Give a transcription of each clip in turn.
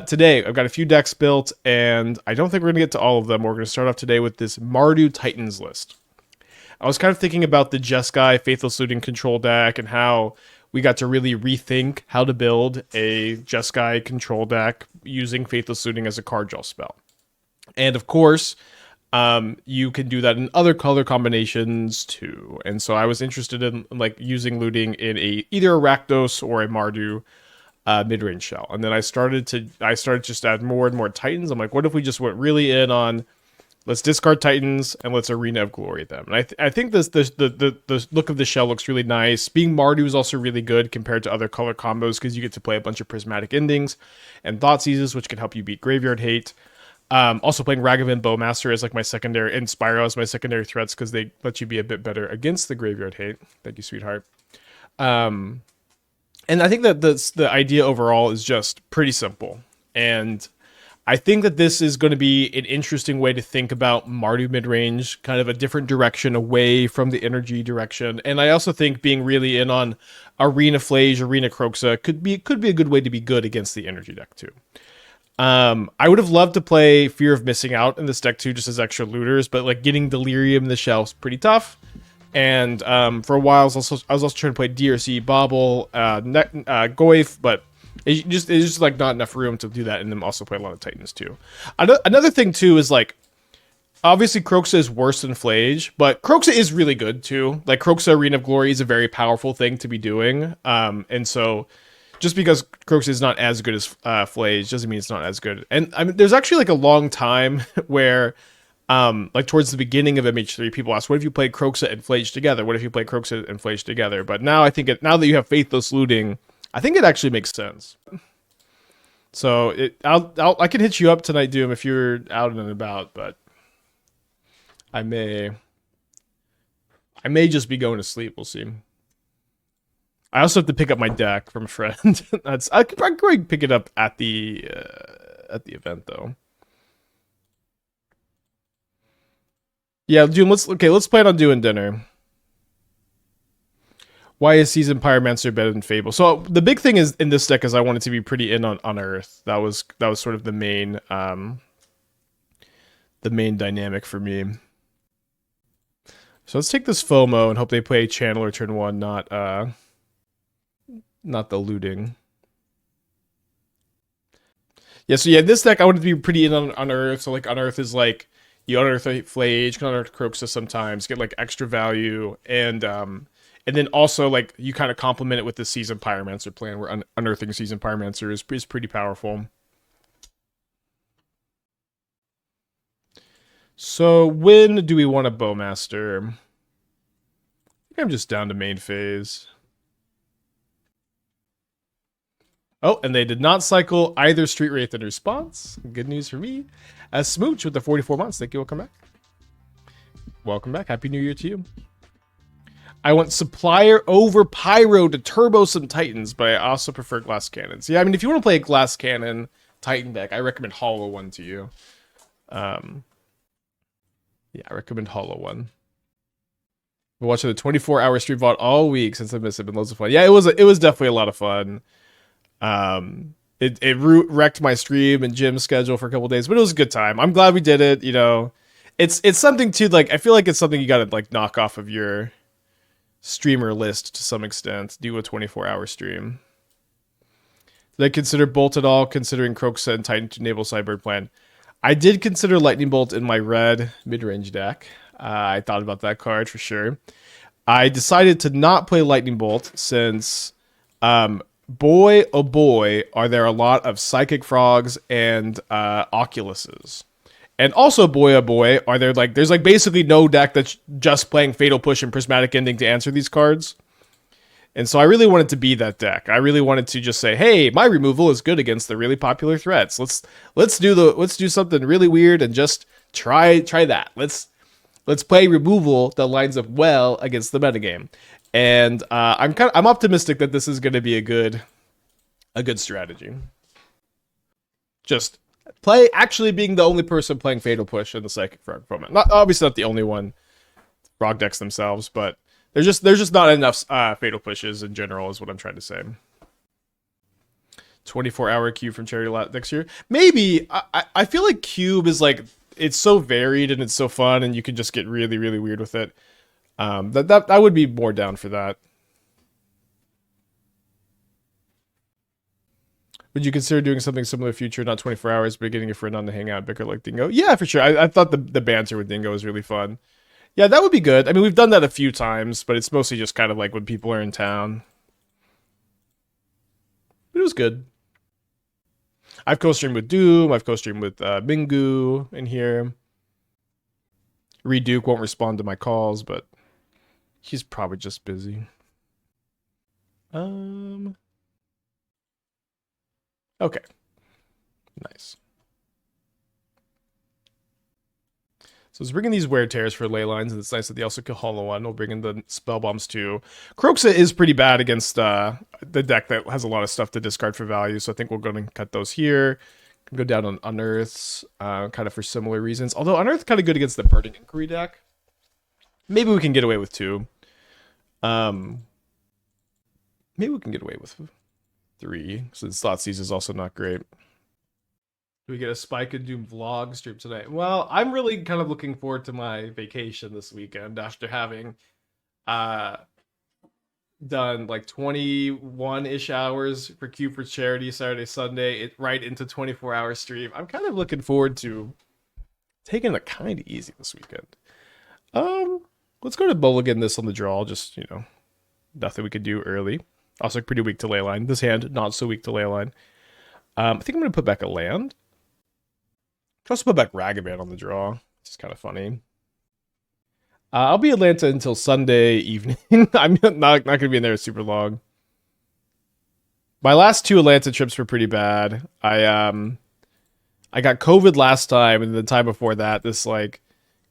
Today, I've got a few decks built, and I don't think we're going to get to all of them. We're going to start off today with this Mardu Titans list. I was kind of thinking about the Jeskai Faithless Looting control deck and how we got to really rethink how to build a Jeskai control deck using Faithless Looting as a card draw spell. And of course, you can do that in other color combinations too. And so I was interested in like using looting in either a Rakdos or a Mardu mid-range shell. And then I started just to add more and more Titans. I'm like, what if we just went really in on let's discard Titans and let's Arena of Glory them. And I think the look of the shell looks really nice. Being Mardu is also really good compared to other color combos because you get to play a bunch of Prismatic Endings and Thoughtseizes, which can help you beat Graveyard Hate. Also playing Ragavan Bowmaster as like my secondary, and Spyro as my secondary threats because they let you be a bit better against the Graveyard Hate. Thank you, sweetheart. And I think that the idea overall is just pretty simple. And I think that this is going to be an interesting way to think about Mardu midrange, kind of a different direction away from the energy direction. And I also think being really in on Arena Phlage, Arena Kroxa could be a good way to be good against the energy deck too. I would have loved to play Fear of Missing Out in this deck too, just as extra looters, but like getting Delirium in the shell is pretty tough. And for a while, I was also trying to play DRC, Bobble, Goif, but it's just like not enough room to do that, and then also play a lot of Titans too. Another thing too is like, obviously Kroxa is worse than Phlage, but Kroxa is really good too. Like Kroxa Arena of Glory is a very powerful thing to be doing, and so just because Kroxa is not as good as Phlage doesn't mean it's not as good. And I mean, there's actually like a long time where, like towards the beginning of MH3, people ask, "What if you played Kroxa and Phlage together? What if you played Kroxa and Phlage together?" But now I think now that you have Faithless Looting, I think it actually makes sense. So I can hit you up tonight, Doom, if you're out and about, but I may just be going to sleep. We'll see. I also have to pick up my deck from a friend. I could probably pick it up at the event though. Yeah, Doom. Let's plan on doing dinner. Why is Seasoned Pyromancer better than Fable? So the big thing is in this deck is I wanted to be pretty in on Unearth. That was sort of the main dynamic for me. So let's take this FOMO and hope they play Channeler turn one, not the looting. Yeah, so yeah, this deck I wanted to be pretty in on Unearth. So like Unearth is like you Unearth Phlage, can Unearth Kroxa sometimes, get like extra value, and then also, like, you kind of complement it with the Seasoned Pyromancer plan, where unearthing Seasoned Pyromancer is pretty powerful. So, when do we want a Bowmaster? I think I'm just down to main phase. Oh, and they did not cycle either Street Wraith in response. Good news for me. As Smooch with the 44 months. Thank you. Welcome back. Welcome back. Happy New Year to you. I want Supplier over Pyro to turbo some Titans, but I also prefer Glass Cannons. Yeah, I mean, if you want to play a Glass Cannon Titan deck, I recommend Hollow One to you. Yeah, I recommend Hollow One. We're watching the 24-hour stream VOD all week since I missed it. Been loads of fun. Yeah, it was definitely a lot of fun. It wrecked my stream and gym schedule for a couple days, but it was a good time. I'm glad we did it. You know, it's something too. Like I feel like it's something you got to like knock off of your streamer list to some extent. Do a 24-hour stream. Did I consider Bolt at all, considering Kroxa and Titan to enable Sideboard plan? I did consider Lightning Bolt in my red mid-range deck. I thought about that card for sure. I decided to not play Lightning Bolt since, boy oh boy, are there a lot of Psychic Frogs and Oculuses. And also, boy, oh boy, there's like basically no deck that's just playing Fatal Push and Prismatic Ending to answer these cards. And so I really wanted to be that deck. I really wanted to just say, hey, my removal is good against the really popular threats. Let's do something really weird and just try that. Let's play removal that lines up well against the metagame. And I'm optimistic that this is going to be a good strategy. Just actually being the only person playing Fatal Push in the Psychic Frog format. Obviously not the only one. Frog decks themselves, but there's just not enough Fatal Pushes in general is what I'm trying to say. 24-hour cube from charity next year. Maybe. I feel like cube is like, it's so varied and it's so fun, and you can just get really, really weird with it. I would be more down for that. Would you consider doing something similar in the future, not 24 hours, but getting a friend on to hang out, bicker like Dingo? Yeah, for sure. I thought the banter with Dingo was really fun. Yeah, that would be good. I mean, we've done that a few times, but it's mostly just kind of like when people are in town. But it was good. I've co-streamed with Doom. I've co-streamed with Mingu in here. Reed Duke won't respond to my calls, but he's probably just busy. Okay. Nice. So it's bringing these wear tears for ley lines, and it's nice that they also kill Hollow One. We'll bring in the spell bombs too. Kroxa is pretty bad against the deck that has a lot of stuff to discard for value, so I think we're going to cut those here. Go down on Unearths, kind of for similar reasons. Although Unearth kind of good against the Burning Inquiry deck. Maybe we can get away with 2. Maybe we can get away with 3, since Thoughtseize is also not great. Do we get a Spike and Doom vlog stream tonight? Well, I'm really kind of looking forward to my vacation this weekend after having done like 21-ish hours for Cube for Charity Saturday, Sunday, right into 24-hour stream. I'm kind of looking forward to taking it kind of easy this weekend. Let's go to Mulligan this on the draw. Just, you know, nothing we could do early. Also pretty weak to Leyline. This hand, not so weak to Leyline. I think I'm going to put back a land. I'll also put back Ragavan on the draw. It's kind of funny. I'll be Atlanta until Sunday evening. I'm not going to be in there super long. My last 2 Atlanta trips were pretty bad. I got COVID last time, and the time before that, this like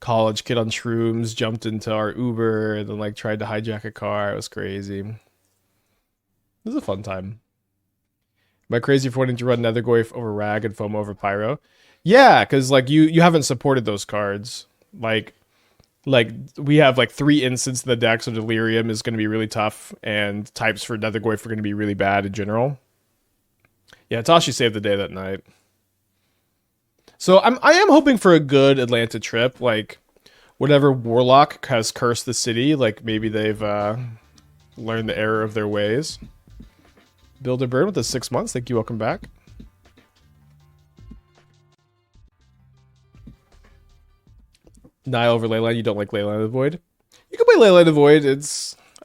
college kid on shrooms jumped into our Uber and then like tried to hijack a car. It was crazy. It was a fun time. Am I crazy for wanting to run Nethergoyf over Rag and FOMO over Pyro? Yeah, because like you haven't supported those cards. Like we have like 3 instants in the deck, so Delirium is going to be really tough, and types for Nethergoyf are going to be really bad in general. Yeah, Tashi saved the day that night. So I am hoping for a good Atlanta trip. Like whatever Warlock has cursed the city, like maybe they've learned the error of their ways. Builder Bird with the 6 months. Thank you. Welcome back. Nihil over Leyline. You don't like Leyline of the Void? You can play Leyline of the Void.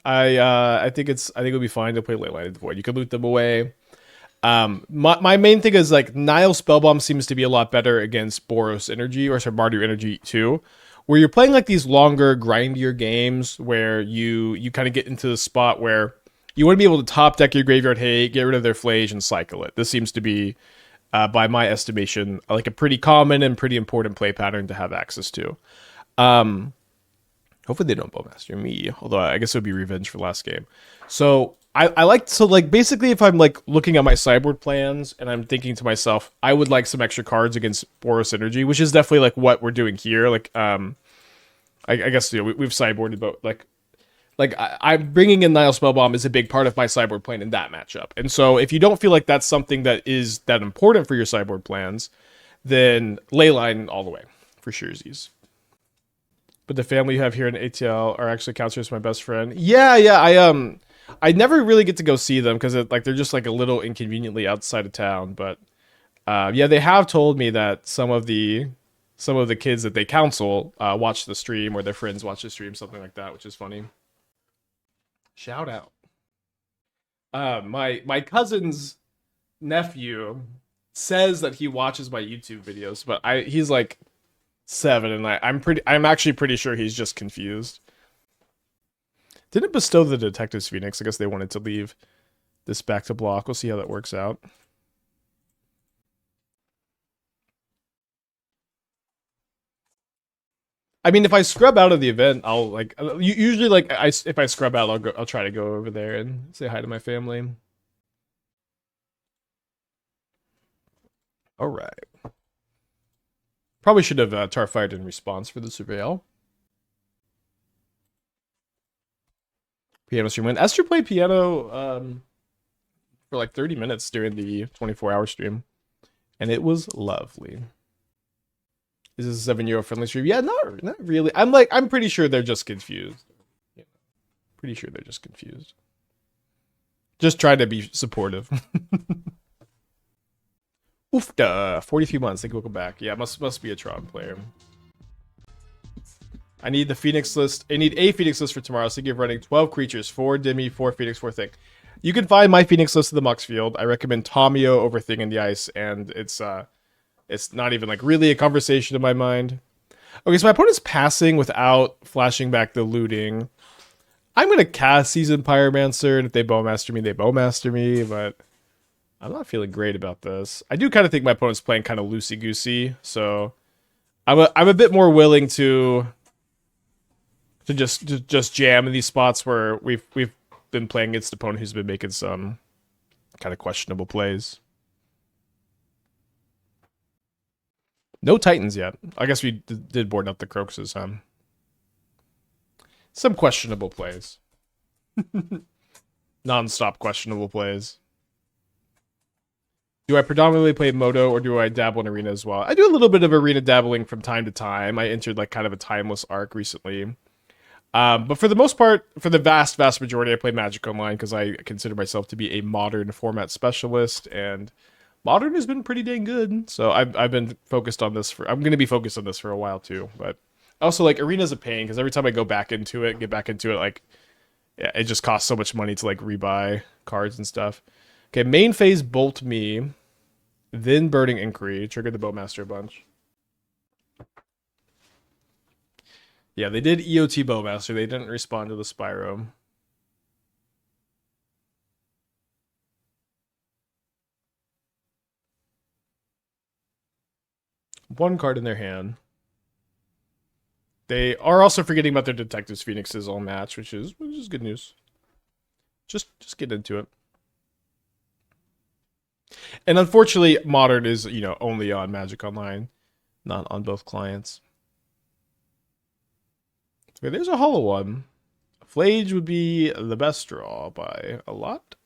I think it'll be fine to play Leyline of the Void. You can loot them away. My main thing is like Nihil Spellbomb seems to be a lot better against Boros Energy, or sorry, Mardu Energy too, where you're playing like these longer, grindier games where you kind of get into the spot where you want to be able to top deck your graveyard hate, get rid of their Phlage, and cycle it. This seems to be, by my estimation, like a pretty common and pretty important play pattern to have access to. Hopefully they don't Bowmaster me, although I guess it would be revenge for last game. So I like to, like, basically if I'm like looking at my sideboard plans and I'm thinking to myself, I would like some extra cards against Boros Energy, which is definitely like what we're doing here. Like, I guess, you know, we've sideboarded, but like I'm bringing in Nihil Spellbomb is a big part of my sideboard plan in that matchup. And so if you don't feel like that's something that is that important for your sideboard plans, then Leyline all the way for surezies. But the family you have here in ATL are actually counselors, my best friend. Yeah, I never really get to go see them because like they're just like a little inconveniently outside of town. But yeah, they have told me that some of the kids that they counsel watch the stream, or their friends watch the stream, something like that, which is funny. Shout out. My cousin's nephew says that he watches my YouTube videos, but he's like 7, and I'm actually pretty sure he's just confused. Didn't bestow the Detectives Phoenix. I guess they wanted to leave this back to block. We'll see how that works out. I mean, if I scrub out of the event, I'll like usually like if I scrub out, I'll try to go over there and say hi to my family. All right. Probably should have Tarfired in response for the Surveil. Piano stream win. Esther played piano for like 30 minutes during the 24-hour stream, and it was lovely. Is this a €7 friendly stream? Yeah, not really. I'm pretty sure they're just confused. Yeah, pretty sure they're just confused. Just trying to be supportive. Oofda, 43 months. Thank you. Welcome back. Yeah, must be a Tron player. I need the Phoenix list. I need a Phoenix list for tomorrow. So give running 12 creatures, 4 Demi, 4 Phoenix, 4 Thing. You can find my Phoenix list in the Mux field. I recommend Tomio over Thing in the Ice, and it's not even like really a conversation in my mind. Okay, so my opponent's passing without flashing back the looting. I'm gonna cast Seasoned Pyromancer, and if they Bowmaster me, they Bowmaster me, but I'm not feeling great about this. I do kind of think my opponent's playing kind of loosey-goosey, so I'm a bit more willing to just jam in these spots where we've been playing against an opponent who's been making some kind of questionable plays. No Titans yet. I guess we did board up the Kroxas, huh? Some questionable plays. Non-stop questionable plays. Do I predominantly play Moto, or do I dabble in Arena as well? I do a little bit of Arena dabbling from time to time. I entered like kind of a timeless arc recently. But for the most part, for the vast majority, I play Magic Online because I consider myself to be a modern format specialist, and Modern has been pretty dang good. So I've been focused on this I'm going to be focused on this for a while too. But also, like, Arena's a pain because every time I go back into it, like, yeah, it just costs so much money to like rebuy cards and stuff. Okay, main phase Bolt Me, then Burning Inquiry, trigger the Bowmaster a bunch. Yeah, they did EOT Bowmaster. They didn't respond to the Spyro. One card in their hand. They are also forgetting about their Detectives Phoenixes all match, which is good news. Just get into it. And unfortunately, Modern is, only on Magic Online, not on both clients. Okay, there's a hollow one. Phlage would be the best draw by a lot.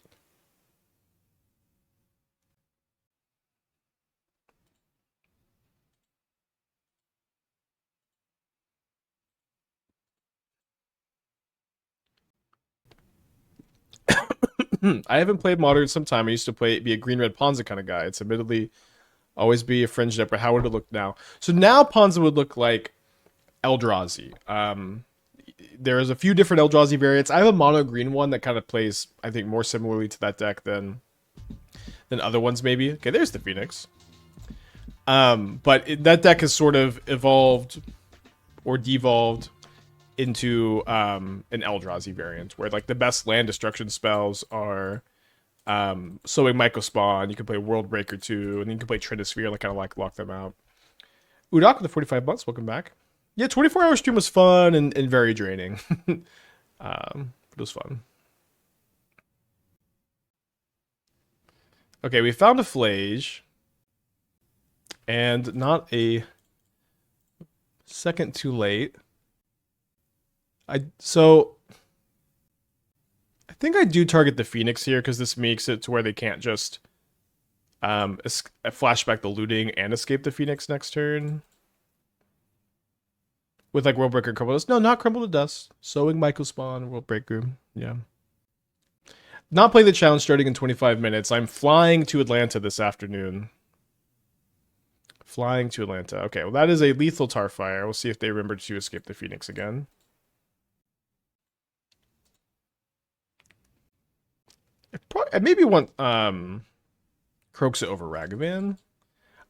I haven't played Modern in some time. I used to be a green-red Ponza kind of guy. It's admittedly always be a fringe deck, but how would it look now? So now Ponza would look like Eldrazi. There's a few different Eldrazi variants. I have a mono green one that kind of plays, I think, more similarly to that deck than other ones maybe. Okay, there's the Phoenix. But that deck has sort of evolved or devolved into an Eldrazi variant, where like the best land destruction spells are Sowing Mycospawn. You can play World Breaker 2, and then you can play Trinisphere, like kind of like lock them out. Udak with the 45 months, welcome back. Yeah, 24-hour stream was fun and very draining. It was fun. Okay, we found a Phlage. And not a second too late. I think I do target the Phoenix here because this makes it to where they can't just flashback the looting and escape the Phoenix next turn. With like World Breaker Crumble Dust. No, not Crumble to Dust. Sowing Mycospawn, World Breaker. Yeah. Not playing the challenge starting in 25 minutes. I'm flying to Atlanta this afternoon. Flying to Atlanta. Okay, well that is a lethal Tarfire. We'll see if they remember to escape the Phoenix again. I maybe want Kroxa over Ragavan.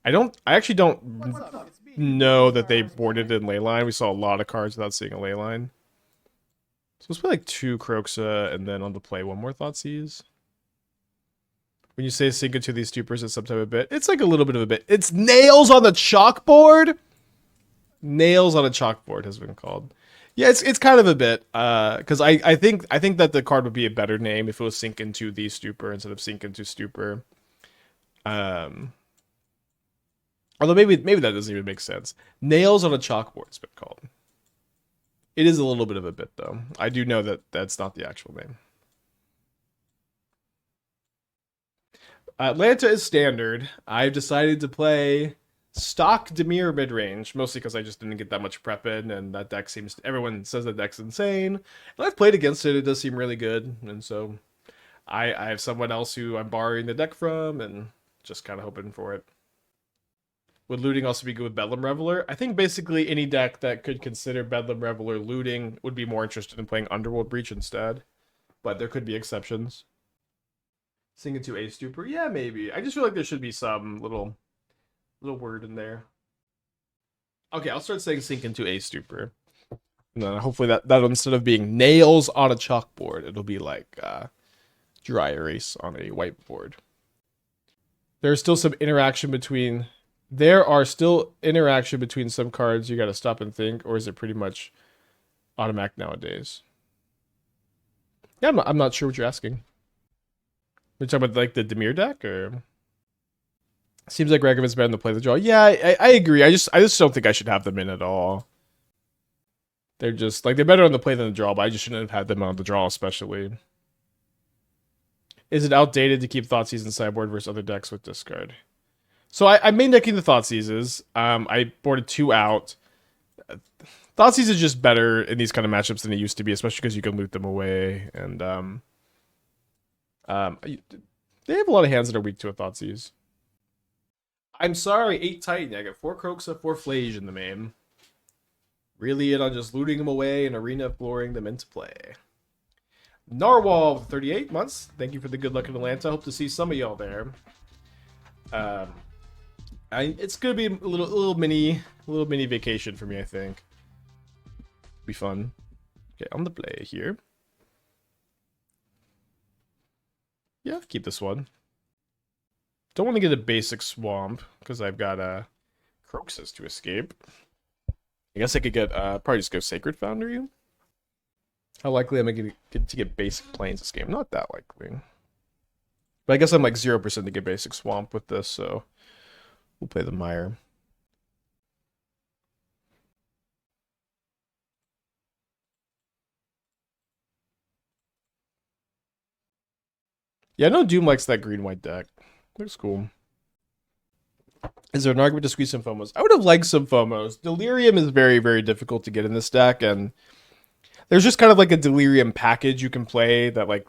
I actually don't know that they boarded in Leyline. We saw a lot of cards without seeing a Leyline. So let's play like 2 Kroxa and then on the play 1 more Thoughtseize. When you say sink into these stupors at some type of bit, it's like a little bit of a bit. It's nails on the chalkboard. Nails on a chalkboard has been called. Yeah, it's kind of a bit. Because I think that the card would be a better name if it was sink into the stupor instead of sink into stupor. Although maybe that doesn't even make sense. Nails on a chalkboard's been called. It is a little bit of a bit though. I do know that that's not the actual name. Atlanta is standard. I've decided to play stock Dimir midrange, mostly because I just didn't get that much prep in, and that deck seems everyone says that deck's insane. And I've played against it, it does seem really good, and so I have someone else who I'm borrowing the deck from and just kind of hoping for it. Would looting also be good with Bedlam Reveler? I think basically any deck that could consider Bedlam Reveler looting would be more interested in playing Underworld Breach instead, but there could be exceptions. Sing into a stupor? Yeah, maybe. I just feel like there should be some little word in there. Okay, I'll start saying sink into a stupor. And then hopefully that instead of being nails on a chalkboard, it'll be like dry erase on a whiteboard. There's still some interaction between... There are still interaction between some cards you gotta stop and think, or is it pretty much automatic nowadays? Yeah, I'm not sure what you're asking. You're talking about like the Dimir deck, or seems like Ragavan's better to play the draw. Yeah, I agree. I just don't think I should have them in at all. They're just like they're better on the play than the draw, but I just shouldn't have had them on the draw, especially. Is it outdated to keep Thoughtseize in sideboard versus other decks with discard? So I main decking the Thoughtseizes. I boarded 2 out. Thoughtseize is just better in these kind of matchups than it used to be, especially because you can loot them away. And they have a lot of hands that are weak to a Thoughtseize. I'm sorry, 8 Titan. I got 4 Kroxa, 4 Phlage in the main. Really in on just looting them away and Arena of Glorying them into play. Narwhal, 38 months. Thank you for the good luck in Atlanta. Hope to see some of y'all there. It's gonna be a little mini vacation for me, I think. Be fun. Okay, on the play here. Yeah, keep this one. Don't want to get a basic swamp because I've got Kroxas to escape. I guess I could get probably just go Sacred Foundry. How likely am I going to get basic plains this game? Not that likely. But I guess I'm like 0% to get basic swamp with this, so we'll play the Mire. Yeah, I know Doom likes that green-white deck. Looks cool. Is there an argument to squeeze some FOMOs? I would have liked some FOMOs. Delirium is very, very difficult to get in this deck, and there's just kind of like a Delirium package you can play that like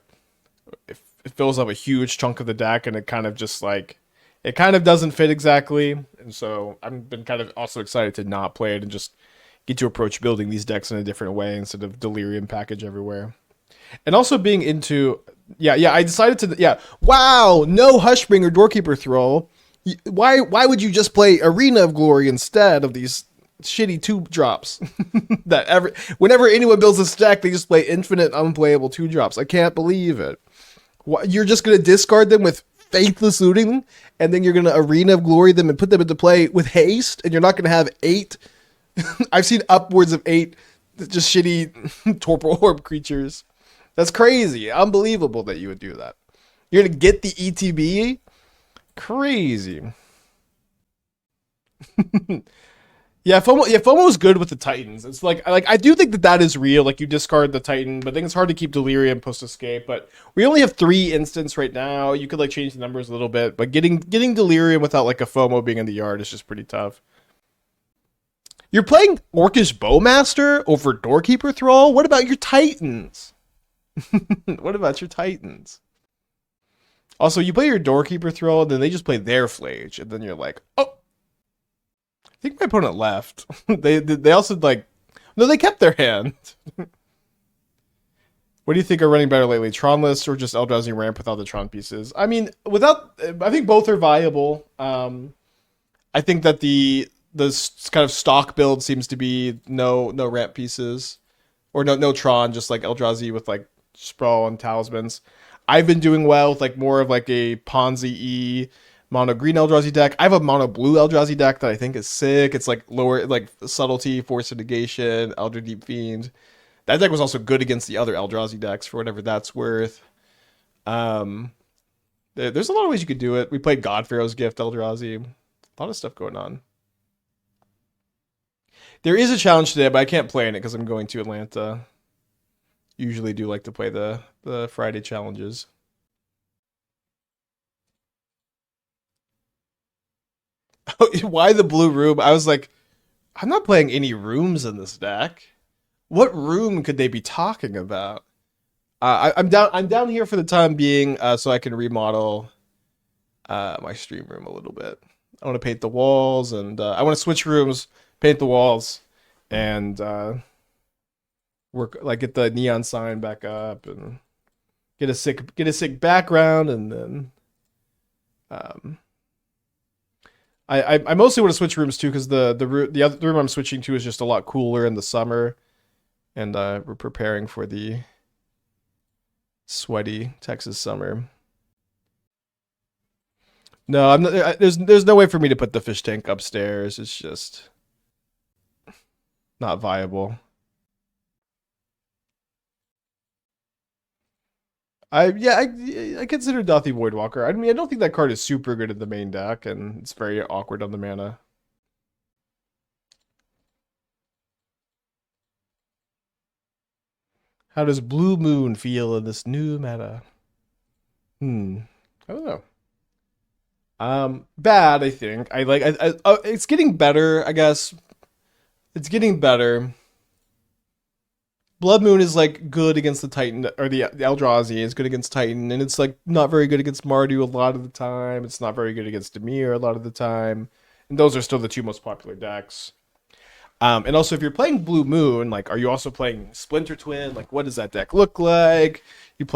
it fills up a huge chunk of the deck, and it kind of just like it kind of doesn't fit exactly. And so I've been kind of also excited to not play it and just get to approach building these decks in a different way instead of Delirium package everywhere. And also being into I decided to wow, no Hushbringer Doorkeeper Thrall. Why would you just play Arena of Glory instead of these shitty 2-drops? Whenever anyone builds a deck, they just play infinite unplayable 2-drops. I can't believe it. You're just gonna discard them with Faithless Looting, and then you're gonna Arena of Glory them and put them into play with haste, and you're not gonna have 8. I've seen upwards of 8 just shitty Torpor Orb creatures. That's crazy. Unbelievable that you would do that. You're gonna get the ETB? Crazy. Yeah, FOMO's good with the Titans. It's like I do think that is real. Like you discard the Titan, but I think it's hard to keep Delirium post escape. But we only have 3 instants right now. You could like change the numbers a little bit, but getting Delirium without like a FOMO being in the yard is just pretty tough. You're playing Orcish Bowmaster over Doorkeeper Thrall? What about your Titans? What about your Titans? Also, you play your Doorkeeper Thrall, and then they just play their Phlage, and then you're like, oh. I think my opponent left. They also like, no, they kept their hand. What do you think are running better lately, Tronless or just Eldrazi Ramp without the Tron pieces? I mean, I think both are viable. I think that the kind of stock build seems to be no Ramp pieces, or no Tron, just like Eldrazi with like Sprawl and Talismans. I've been doing well with like more of like a Ponzi-y mono green Eldrazi deck. I have a mono blue Eldrazi deck that I think is sick. It's like lower, like subtlety, force of negation, Elder Deep Fiend. That deck was also good against the other Eldrazi decks for whatever that's worth. There's a lot of ways you could do it. We played God Pharaoh's Gift Eldrazi. A lot of stuff going on. There is a challenge today, but I can't play in it because I'm going to Atlanta. Usually do like to play the Friday challenges. Why the blue room? I was like, I'm not playing any rooms in this deck. What room could they be talking about? I'm down. I'm down here for the time being, so I can remodel my stream room a little bit. I want to paint the walls, and I want to switch rooms, paint the walls, and work like get the neon sign back up, and get a sick background, and then I mostly want to switch rooms too because the room I'm switching to is just a lot cooler in the summer, and we're preparing for the sweaty Texas summer. No, I'm not. There's no way for me to put the fish tank upstairs. It's just not viable. I consider Dothy Voidwalker. I mean, I don't think that card is super good in the main deck, and it's very awkward on the mana. How does Blue Moon feel in this new meta? I don't know. Bad, I think. It's getting better, I guess. It's getting better. Blood Moon is like good against the Titan, or the Eldrazi is good against Titan, and it's like not very good against Mardu a lot of the time. It's not very good against Dimir a lot of the time. And those are still the two most popular decks. And also, if you're playing Blue Moon, like, are you also playing Splinter Twin? Like, what does that deck look like? If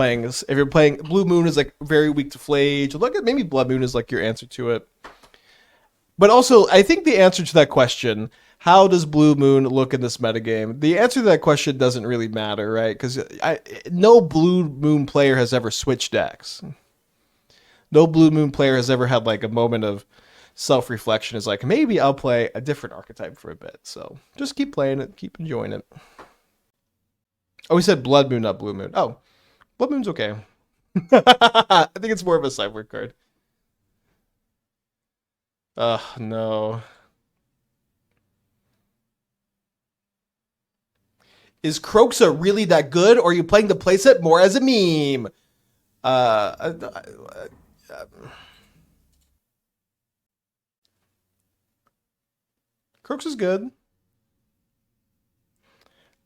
you're playing Blue Moon is like very weak to Phlage. Look at maybe Blood Moon is like your answer to it. But also, I think the answer to that question, how does Blue Moon look in this metagame? The answer to that question doesn't really matter, right? Because no Blue Moon player has ever switched decks. No Blue Moon player has ever had like a moment of self-reflection. Is like, maybe I'll play a different archetype for a bit. So just keep playing it, keep enjoying it. Oh, we said Blood Moon, not Blue Moon. Oh, Blood Moon's okay. I think it's more of a sideboard card. No. Is Kroxa really that good, or are you playing the playset more as a meme? Kroxa's good.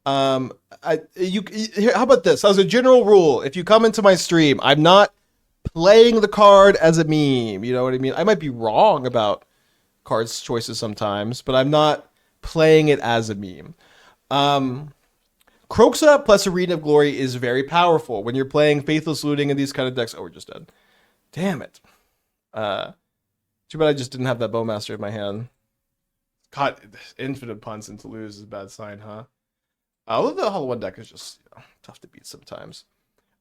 How about this? As a general rule, if you come into my stream, I'm not playing the card as a meme. You know what I mean? I might be wrong about cards choices sometimes, but I'm not playing it as a meme. Kroxa plus Arena of Glory is very powerful when you're playing Faithless Looting and these kind of decks. Oh, we're just dead. Damn it. Too bad I just didn't have that Bowmaster in my hand. God, infinite puns into lose is a bad sign, huh? Although the Hollow One deck is just tough to beat sometimes.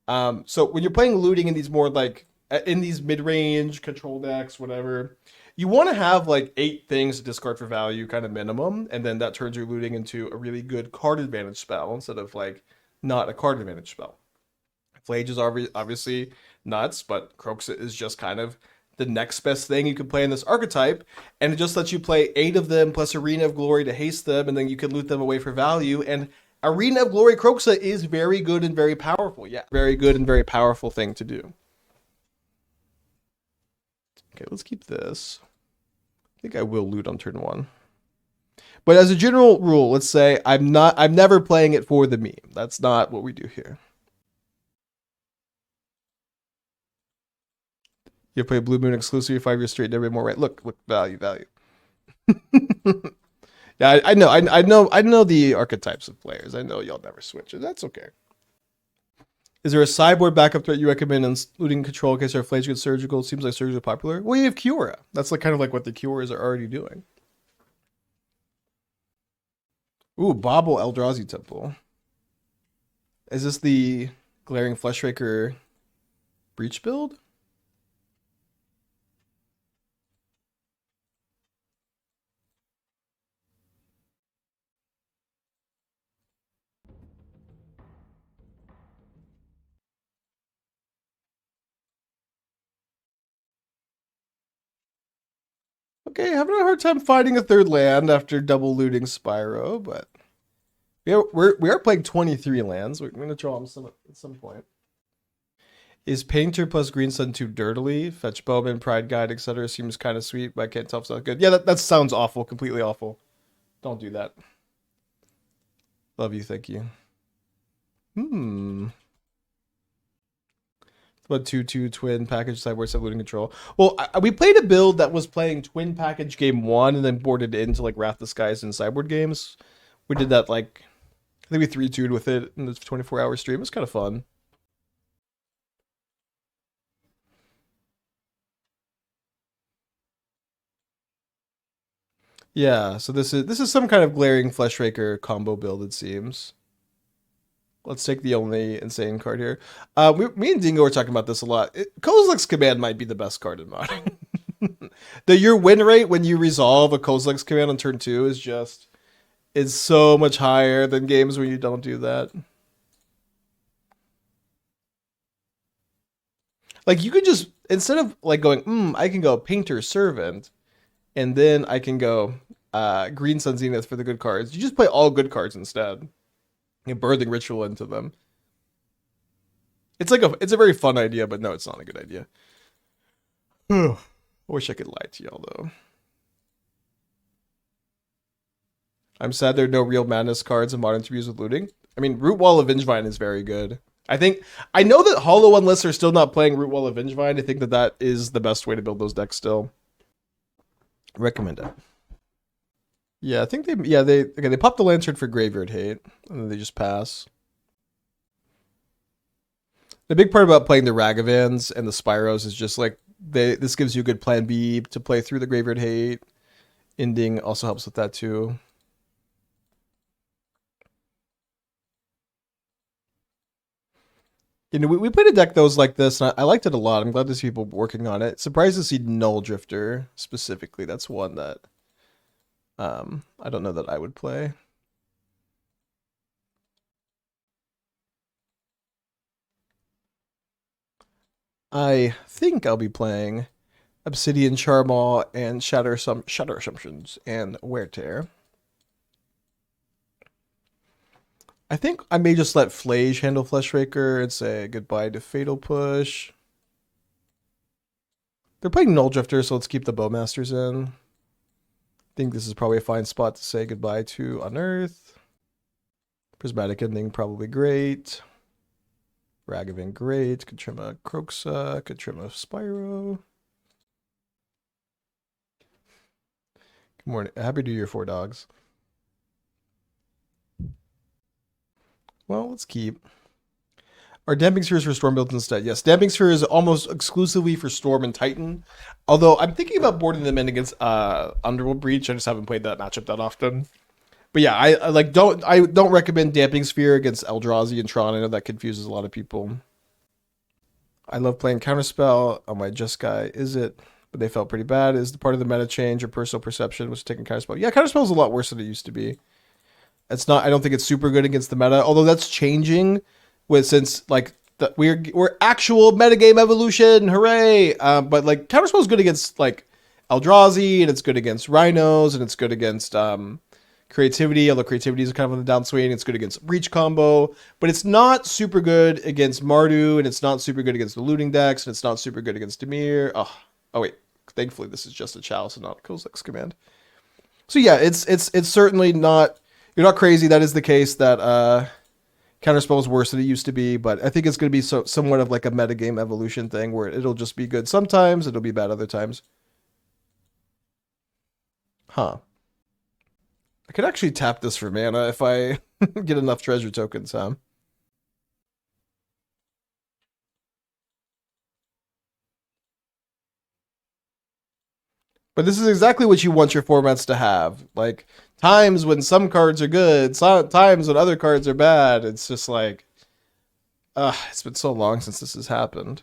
So when you're playing looting in these more like in these mid-range control decks, whatever, you want to have like 8 things to discard for value, kind of minimum, and then that turns your looting into a really good card advantage spell instead of like not a card advantage spell. Phlage is obviously nuts, but Kroxa is just kind of the next best thing you can play in this archetype, and it just lets you play 8 of them plus Arena of Glory to haste them, and then you can loot them away for value. And Arena of Glory Kroxa is very good and very powerful. Yeah, very good and very powerful thing to do. Okay, let's keep this. I think I will loot on turn 1. But as a general rule, let's say I'm never playing it for the meme. That's not what we do here. You play Blue Moon exclusively 5 years straight, never more right. Look, value. Yeah, I know the archetypes of players. I know y'all never switch it. That's okay. Is there a sideboard backup threat you recommend in looting control in case our Phlage gets surgical? It seems like surgical is popular. Well, you have Cura. That's like kind of like what the Curas are already doing. Ooh, Bobble Eldrazi Temple. Is this the Glaring Fleshraker Breach build? Okay, having a hard time finding a third land after double looting Spyro, but we are playing 23 lands. We're going to draw them at some point. Is Painter plus Green Sun too dirtily? Fetch Bowman, Pride Guide, etc. seems kind of sweet, but I can't tell if it's not good. Yeah, that sounds awful. Completely awful. Don't do that. Love you, thank you. About 2/2 twin package sideboard set looting control. Well, we played a build that was playing twin package game 1 and then boarded into like Wrath the Skies and sideboard games. We did that like, I think we 3-2'd with it in the 24-hour stream. It was kind of fun. Yeah, so this is some kind of glaring Fleshraker combo build, it seems. Let's take the only insane card here. Me and Dingo were talking about this a lot. Kozilek's Command might be the best card in Modern. Your win rate when you resolve a Kozilek's Command on turn 2 is so much higher than games where you don't do that. Like, you could just, instead of like going, I can go Painter Servant, and then I can go Green Sun Zenith for the good cards. You just play all good cards instead. You Birthing Ritual into them. It's a very fun idea, but no, it's not a good idea. I wish I could lie to y'all though. I'm sad there are no real madness cards in Modern to use with looting. I mean, Root Wall of Vengevine is very good. I know that Hollow One lists are still not playing Root Wall of Vengevine. I think that is the best way to build those decks still. Recommend it. Yeah, I think they popped the Lantern for Graveyard Hate, and then they just pass. The big part about playing the Ragavans and the Spyros is just like this gives you a good plan B to play through the Graveyard Hate. Ending also helps with that too. You know, we played a deck that was like this, and I liked it a lot. I'm glad to see people working on it. Surprised to see Null Drifter specifically. That's one that I don't know that I would play. I think I'll be playing Obsidian Charmaw and Shatter Assumptions and Wear Tear. I think I may just let Phlage handle Fleshraker and say goodbye to Fatal Push. They're playing Null Drifter, so let's keep the Bowmasters in. I think this is probably a fine spot to say goodbye to Unearth. Prismatic Ending, probably great. Ragavan, great. Could trim a Kroxa, could trim a Spyro. Good morning. Happy New Year, 4 dogs. Well, let's keep. Are Damping Spheres for Storm builds instead? Yes, Damping Sphere is almost exclusively for Storm and Titan. Although I'm thinking about boarding them in against Underworld Breach. I just haven't played that matchup that often. But yeah, I don't recommend Damping Sphere against Eldrazi and Tron. I know that confuses a lot of people. I love playing Counterspell on my Just Guy. Is it? But they felt pretty bad. Is the part of the meta change or personal perception was taking Counterspell? Yeah, Counterspell is a lot worse than it used to be. It's not. I don't think it's super good against the meta. Although that's changing, since like we're actual metagame evolution. Hooray! But like Counterspell is good against like Eldrazi, and it's good against Rhinos, and it's good against Creativity. Although Creativity is kind of on the downswing. It's good against Breach combo, but it's not super good against Mardu, and it's not super good against the looting decks, and it's not super good against Dimir. Oh wait. Thankfully, this is just a Chalice and not Kozilek's Command. So yeah, it's certainly not. You're not crazy. That is the case that Counterspell is worse than it used to be, but I think it's going to be somewhat of like a metagame evolution thing where it'll just be good sometimes, it'll be bad other times. Huh. I could actually tap this for mana if I get enough treasure tokens, huh? But this is exactly what you want your formats to have. Like, times when some cards are good, times when other cards are bad. It's just like, it's been so long since this has happened.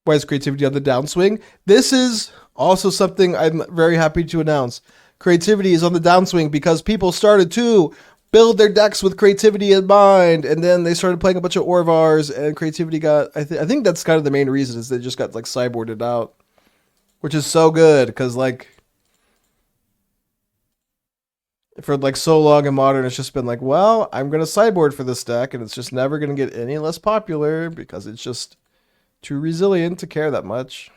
Why is Creativity on the downswing? This is also something I'm very happy to announce. Creativity is on the downswing because people started to build their decks with Creativity in mind, and then they started playing a bunch of Orvars, and Creativity got, I think that's kind of the main reason, is they just got like sideboarded out. Which is so good, because like For like so long in Modern, it's just been like, well, I'm going to sideboard for this deck, and it's just never going to get any less popular because it's just too resilient to care that much.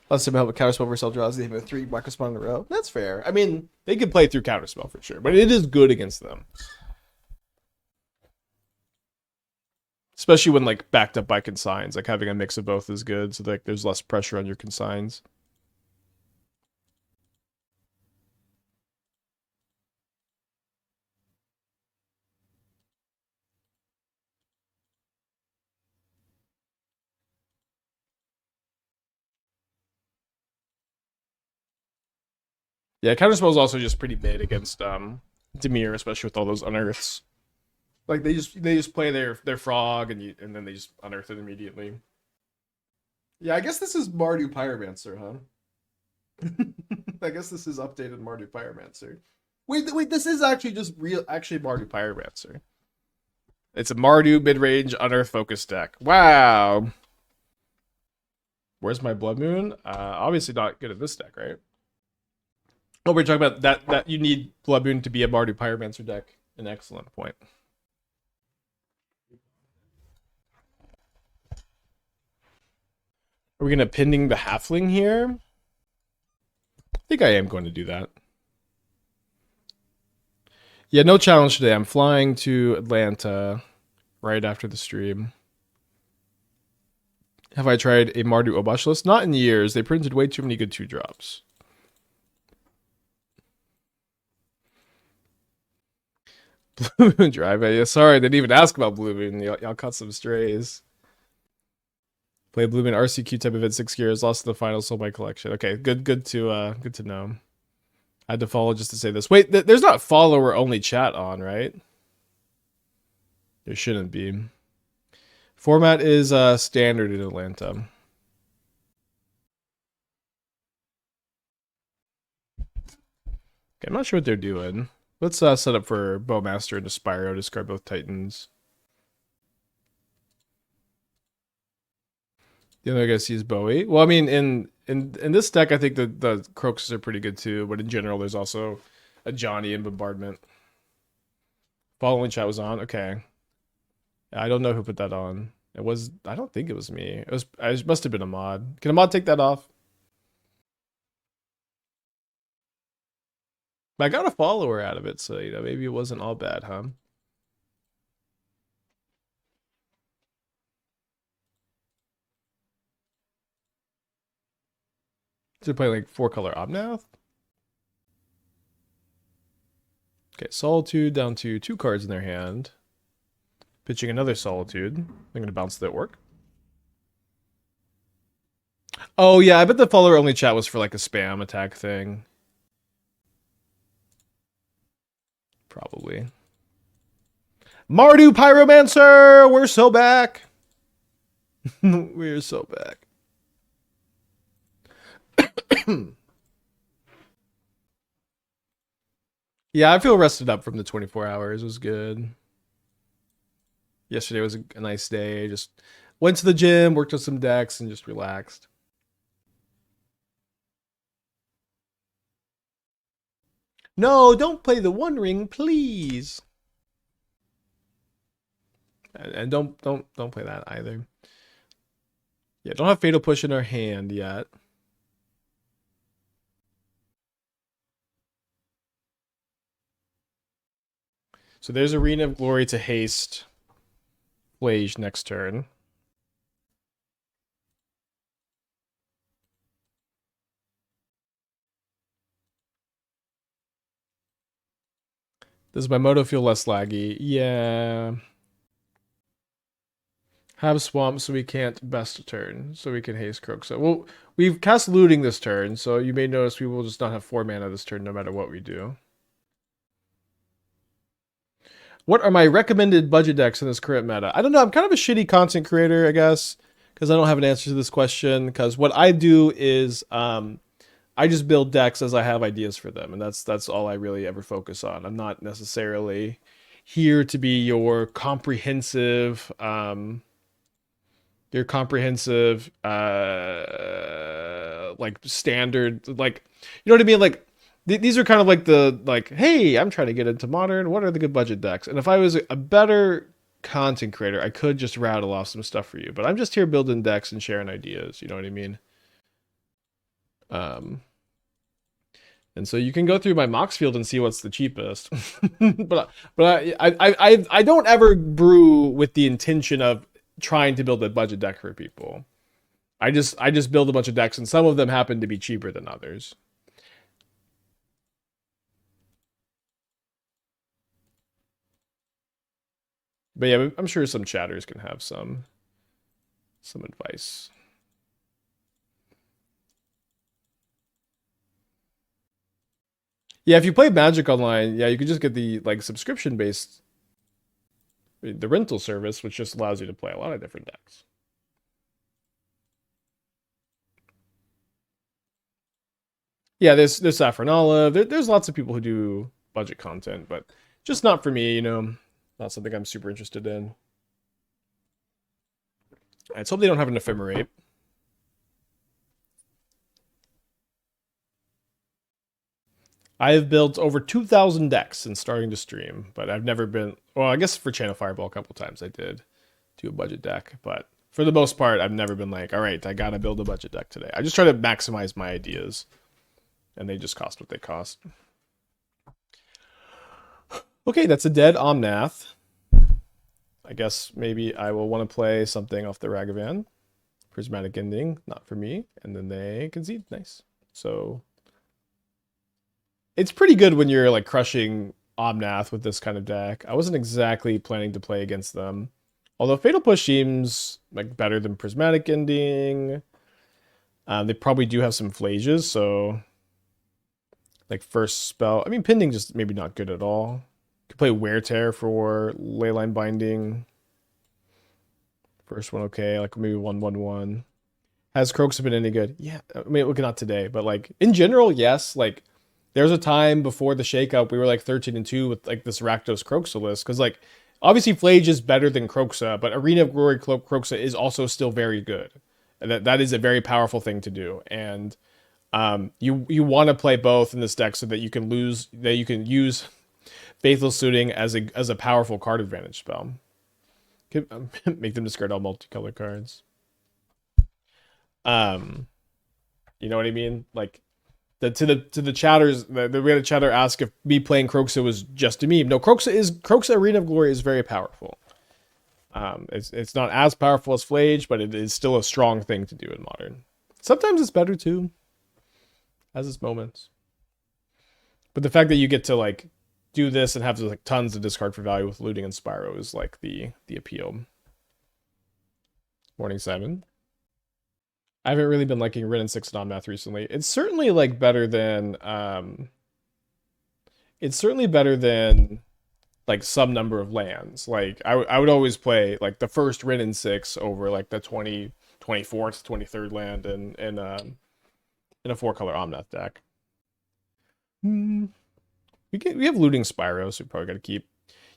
Last time I help with Counterspell versus draws, they have 3 Microspell in a row. That's fair. I mean, they could play through Counterspell for sure, but it is good against them. Especially when like backed up by consigns, like having a mix of both is good, so like there's less pressure on your consigns. Yeah, Counterspell is also just pretty mid against Dimir, especially with all those unearths. Like they just play their frog and then they just unearth it immediately. Yeah, I guess this is Mardu Pyromancer, huh? I guess this is updated Mardu Pyromancer. Wait, this is actually just actually Mardu Pyromancer. It's a Mardu mid-range unearth focus deck. Wow. Where's my Blood Moon? Obviously not good at this deck, right? Oh, we're talking about that you need Blood Moon to be a Mardu Pyromancer deck. An excellent point. Are we gonna pending the halfling here? I think I am going to do that. Yeah, no challenge today. I'm flying to Atlanta right after the stream. Have I tried a Mardu Obosh list? Not in years. They printed way too many good 2-drops. Blue Moon Drive. Yeah, sorry, I didn't even ask about Blue Moon. Y'all caught some strays. Play Blue Moon RCQ type event 6 years. Lost in the final. Sold my collection. Okay, good to know. I had to follow just to say this. Wait, there's not follower only chat on, right? There shouldn't be. Format is standard in Atlanta. Okay, I'm not sure what they're doing. Let's set up for Bowmaster and Spyro. Discard both Titans. The other guy sees Bowie. Well, I mean, in this deck, I think the Kroxas are pretty good too. But in general, there's also a Johnny and Bombardment. Following chat was on. Okay, I don't know who put that on. It was. I don't think it was me. It was. It must have been a mod. Can a mod take that off? But I got a follower out of it, so maybe it wasn't all bad, huh? To play like 4-color Obnath. Okay, Solitude down to 2 cards in their hand. Pitching another Solitude. I'm gonna bounce that work. Oh yeah, I bet the follower only chat was for like a spam attack thing. Probably. Mardu Pyromancer! We're so back! We're so back. Yeah, I feel rested up from the 24 hours. It was good. Yesterday was a nice day. Just went to the gym, worked on some decks, and just relaxed. No, don't play the One Ring, please. And don't play that either. Yeah, don't have Fatal Push in our hand yet. So there's Arena of Glory to haste Phlage next turn. Does my moto feel less laggy? Yeah. Have Swamp so we can't best a turn, so we can haste Kroxa. Well, we've cast Looting this turn, so you may notice we will just not have 4 mana this turn no matter what we do. What are my recommended budget decks in this current meta? I don't know. I'm kind of a shitty content creator, I guess, because I don't have an answer to this question. Because what I do is I just build decks as I have ideas for them, and that's all I really ever focus on. I'm not necessarily here to be your comprehensive your comprehensive, like standard, like, you know what I mean? Like, these are kind of like the, like, hey, I'm trying to get into modern. What are the good budget decks? And if I was a better content creator, I could just rattle off some stuff for you. But I'm just here building decks and sharing ideas. You know what I mean? Um, and so you can go through my Mox field and see what's the cheapest. but I don't ever brew with the intention of trying to build a budget deck for people. I just build a bunch of decks, and some of them happen to be cheaper than others. But yeah, I'm sure some chatters can have some advice. Yeah, if you play Magic Online, yeah, you could just get the like subscription based the rental service, which just allows you to play a lot of different decks. Yeah, there's Saffron Olive. There's lots of people who do budget content, but just not for me. Not something I'm super interested in. Let's hope they don't have an ephemerate. I have built over 2,000 decks since starting to stream, but I've never been. Well, I guess for Channel Fireball a couple times I did do a budget deck, but for the most part, I've never been like, all right, I gotta build a budget deck today. I just try to maximize my ideas, and they just cost what they cost. Okay, that's a dead Omnath. I guess maybe I will want to play something off the Ragavan. Prismatic Ending, not for me. And then they concede. Nice. So it's pretty good when you're like crushing Omnath with this kind of deck. I wasn't exactly planning to play against them. Although Fatal Push seems like better than Prismatic Ending. They probably do have some Phlages, so like first spell. I mean, Pending just maybe not good at all. Could play Wear Tear for Leyline Binding. First one okay, like maybe 1/1/1. Has Kroxa been any good? Yeah, I mean, look, not today, but like in general, yes. Like there's a time before the shakeup we were like 13-2 with like this Rakdos Kroxa list because like obviously Phlage is better than Kroxa, but Arena of Glory Kroxa is also still very good. And that is a very powerful thing to do, and you want to play both in this deck so that you can use Faithless Looting as a powerful card advantage spell. Make them discard all multicolor cards. You know what I mean? Like to the chatters, we had a chatter ask if me playing Kroxa was just a meme. No, Kroxa Arena of Glory is very powerful. It's not as powerful as Phlage, but it is still a strong thing to do in Modern. Sometimes it's better too, has its moments. But the fact that you get to like do this and have like tons of discard for value with Looting and Spyro is like the appeal. Morning Simon. I haven't really been liking Rin and 6 and Omnath recently. It's certainly like better than like some number of lands. Like I would always play like the first Rin and 6 over like the 24th, 23rd land in a 4-color Omnath deck. We have Looting Spyro, so we probably gotta keep.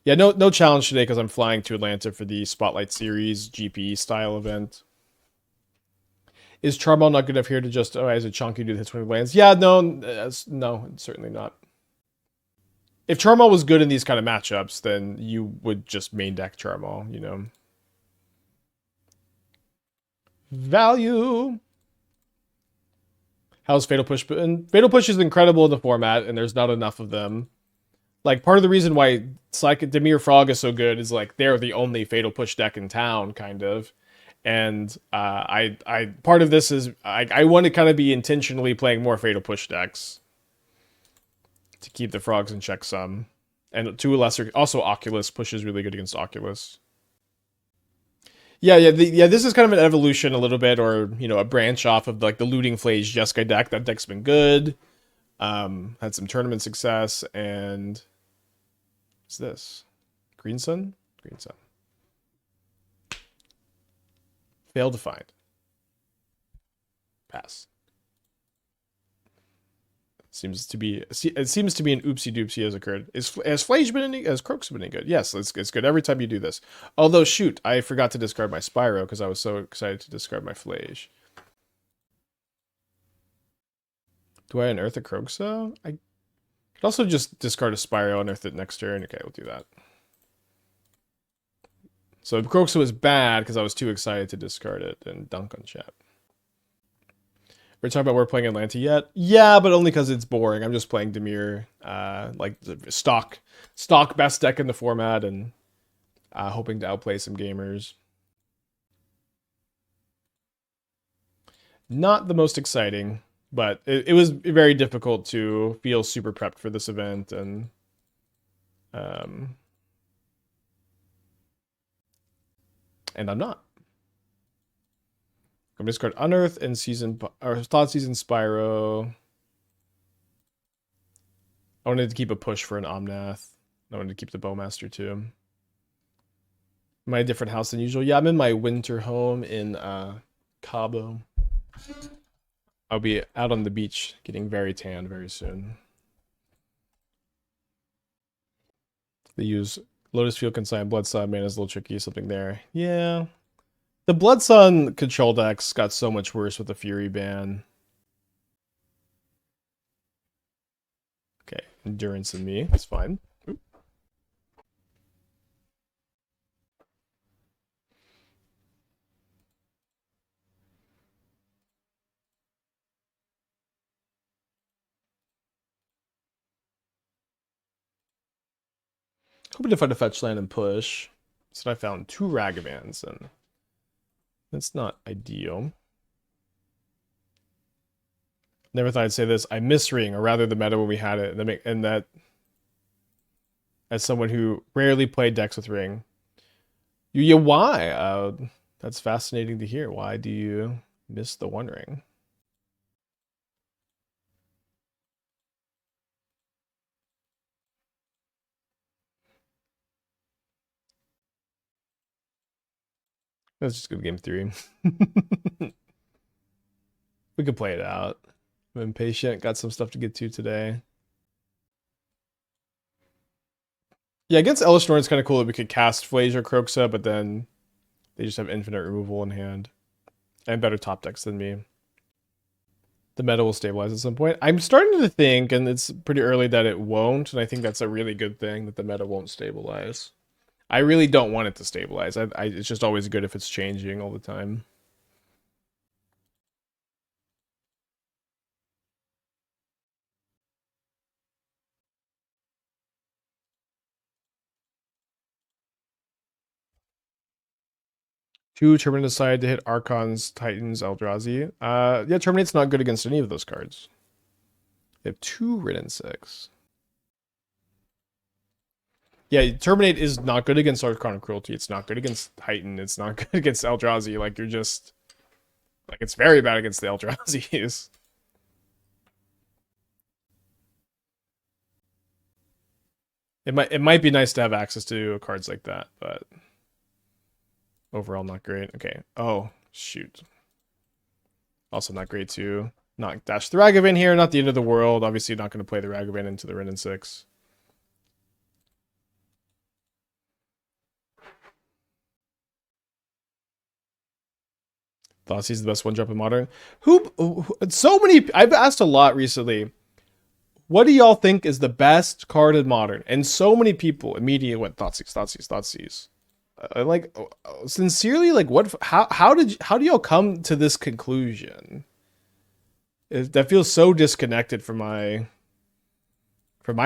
Yeah, no challenge today because I'm flying to Atlanta for the Spotlight Series GP style event. Is Charmaw not good enough here to just as a chunky dude hits 20 lands? Yeah, no, certainly not. If Charmaw was good in these kind of matchups, then you would just main deck Charmaw, you know. Value. How's Fatal Push? And Fatal Push is incredible in the format, and there's not enough of them. Like, part of the reason why Dimir Frog is so good is like they're the only Fatal Push deck in town, kind of. And I part of this is I want to kind of be intentionally playing more Fatal Push decks to keep the frogs in check some, and to a lesser also Oculus Push is really good against Oculus. Yeah. This is kind of an evolution a little bit, or a branch off of like the Looting Phlage Jeskai deck. That deck's been good. Had some tournament success, and what's this? Green Sun. Failed to find. Pass. Seems to be an oopsie doopsie has occurred. Has Phlage been any? Has Kroxa been any good? Yes, it's good every time you do this. Although shoot, I forgot to discard my Spyro because I was so excited to discard my Phlage. Do I unearth a Kroxa? I could also just discard a Spyro, unearth it next turn. Okay, we'll do that. So Kroxa was bad because I was too excited to discard it and dunk on chat. We're talking about we're playing Atlanta yet? Yeah, but only because it's boring. I'm just playing Dimir, like the stock best deck in the format, and hoping to outplay some gamers. Not the most exciting, but it was very difficult to feel super prepped for this event, and I'm not. I'm discard Unearth and Thoughtseize and Spyro. I wanted to keep a push for an Omnath. I wanted to keep the Bowmaster too. Am I a different house than usual? Yeah, I'm in my winter home in Cabo. I'll be out on the beach getting very tan very soon. They use Lotus Field Consign, Blood Sun, Mana's a little tricky, something there. Yeah. The Blood Sun control decks got so much worse with the Fury ban. Okay, Endurance and me, that's fine. Oop. Hoping to find a fetch land and push. So I found 2 Ragavans, and that's not ideal. Never thought I'd say this. I miss Ring, or rather the meta when we had it, and that as someone who rarely played decks with Ring. Why? That's fascinating to hear. Why do you miss the One Ring? Let's just go to game 3. We could play it out. I'm impatient. Got some stuff to get to today. Yeah, against Elesh Norn, it's kind of cool that we could cast Phlage or Kroxa, but then they just have infinite removal in hand. And better top decks than me. The meta will stabilize at some point. I'm starting to think, and it's pretty early, that it won't, and I think that's a really good thing, that the meta won't stabilize. I really don't want it to stabilize. It's just always good if it's changing all the time. Two Terminate decided to hit Archons, Titans, Eldrazi. Yeah, Terminate's not good against any of those cards. They have 2 Ridden 6. Yeah, Terminate is not good against Archon of Cruelty. It's not good against Titan. It's not good against Eldrazi. Like, you're just... Like, it's very bad against the Eldrazi's. It might be nice to have access to cards like that, but... Overall, not great. Okay. Oh, shoot. Also not great to not dash the Ragavan here. Not the end of the world. Obviously not going to play the Ragavan into the Rin 6. Thoughtseize is the best one drop in Modern. So many... I've asked a lot recently. What do y'all think is the best card in Modern? And so many people immediately went Thoughtseize. Like, sincerely, like, what? How do y'all come to this conclusion? That feels so disconnected from my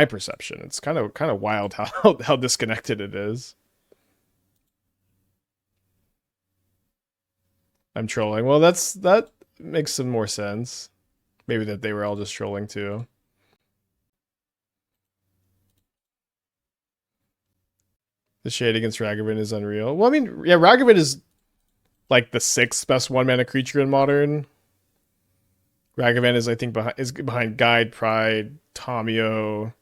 perception. It's kind of wild how disconnected it is. I'm trolling. Well, that makes some more sense. Maybe that they were all just trolling too. The shade against Ragavan is unreal. Well, I mean, yeah, Ragavan is like the 6th best 1-mana creature in Modern. Ragavan is, I think, behind Guide, Pride, Tamio,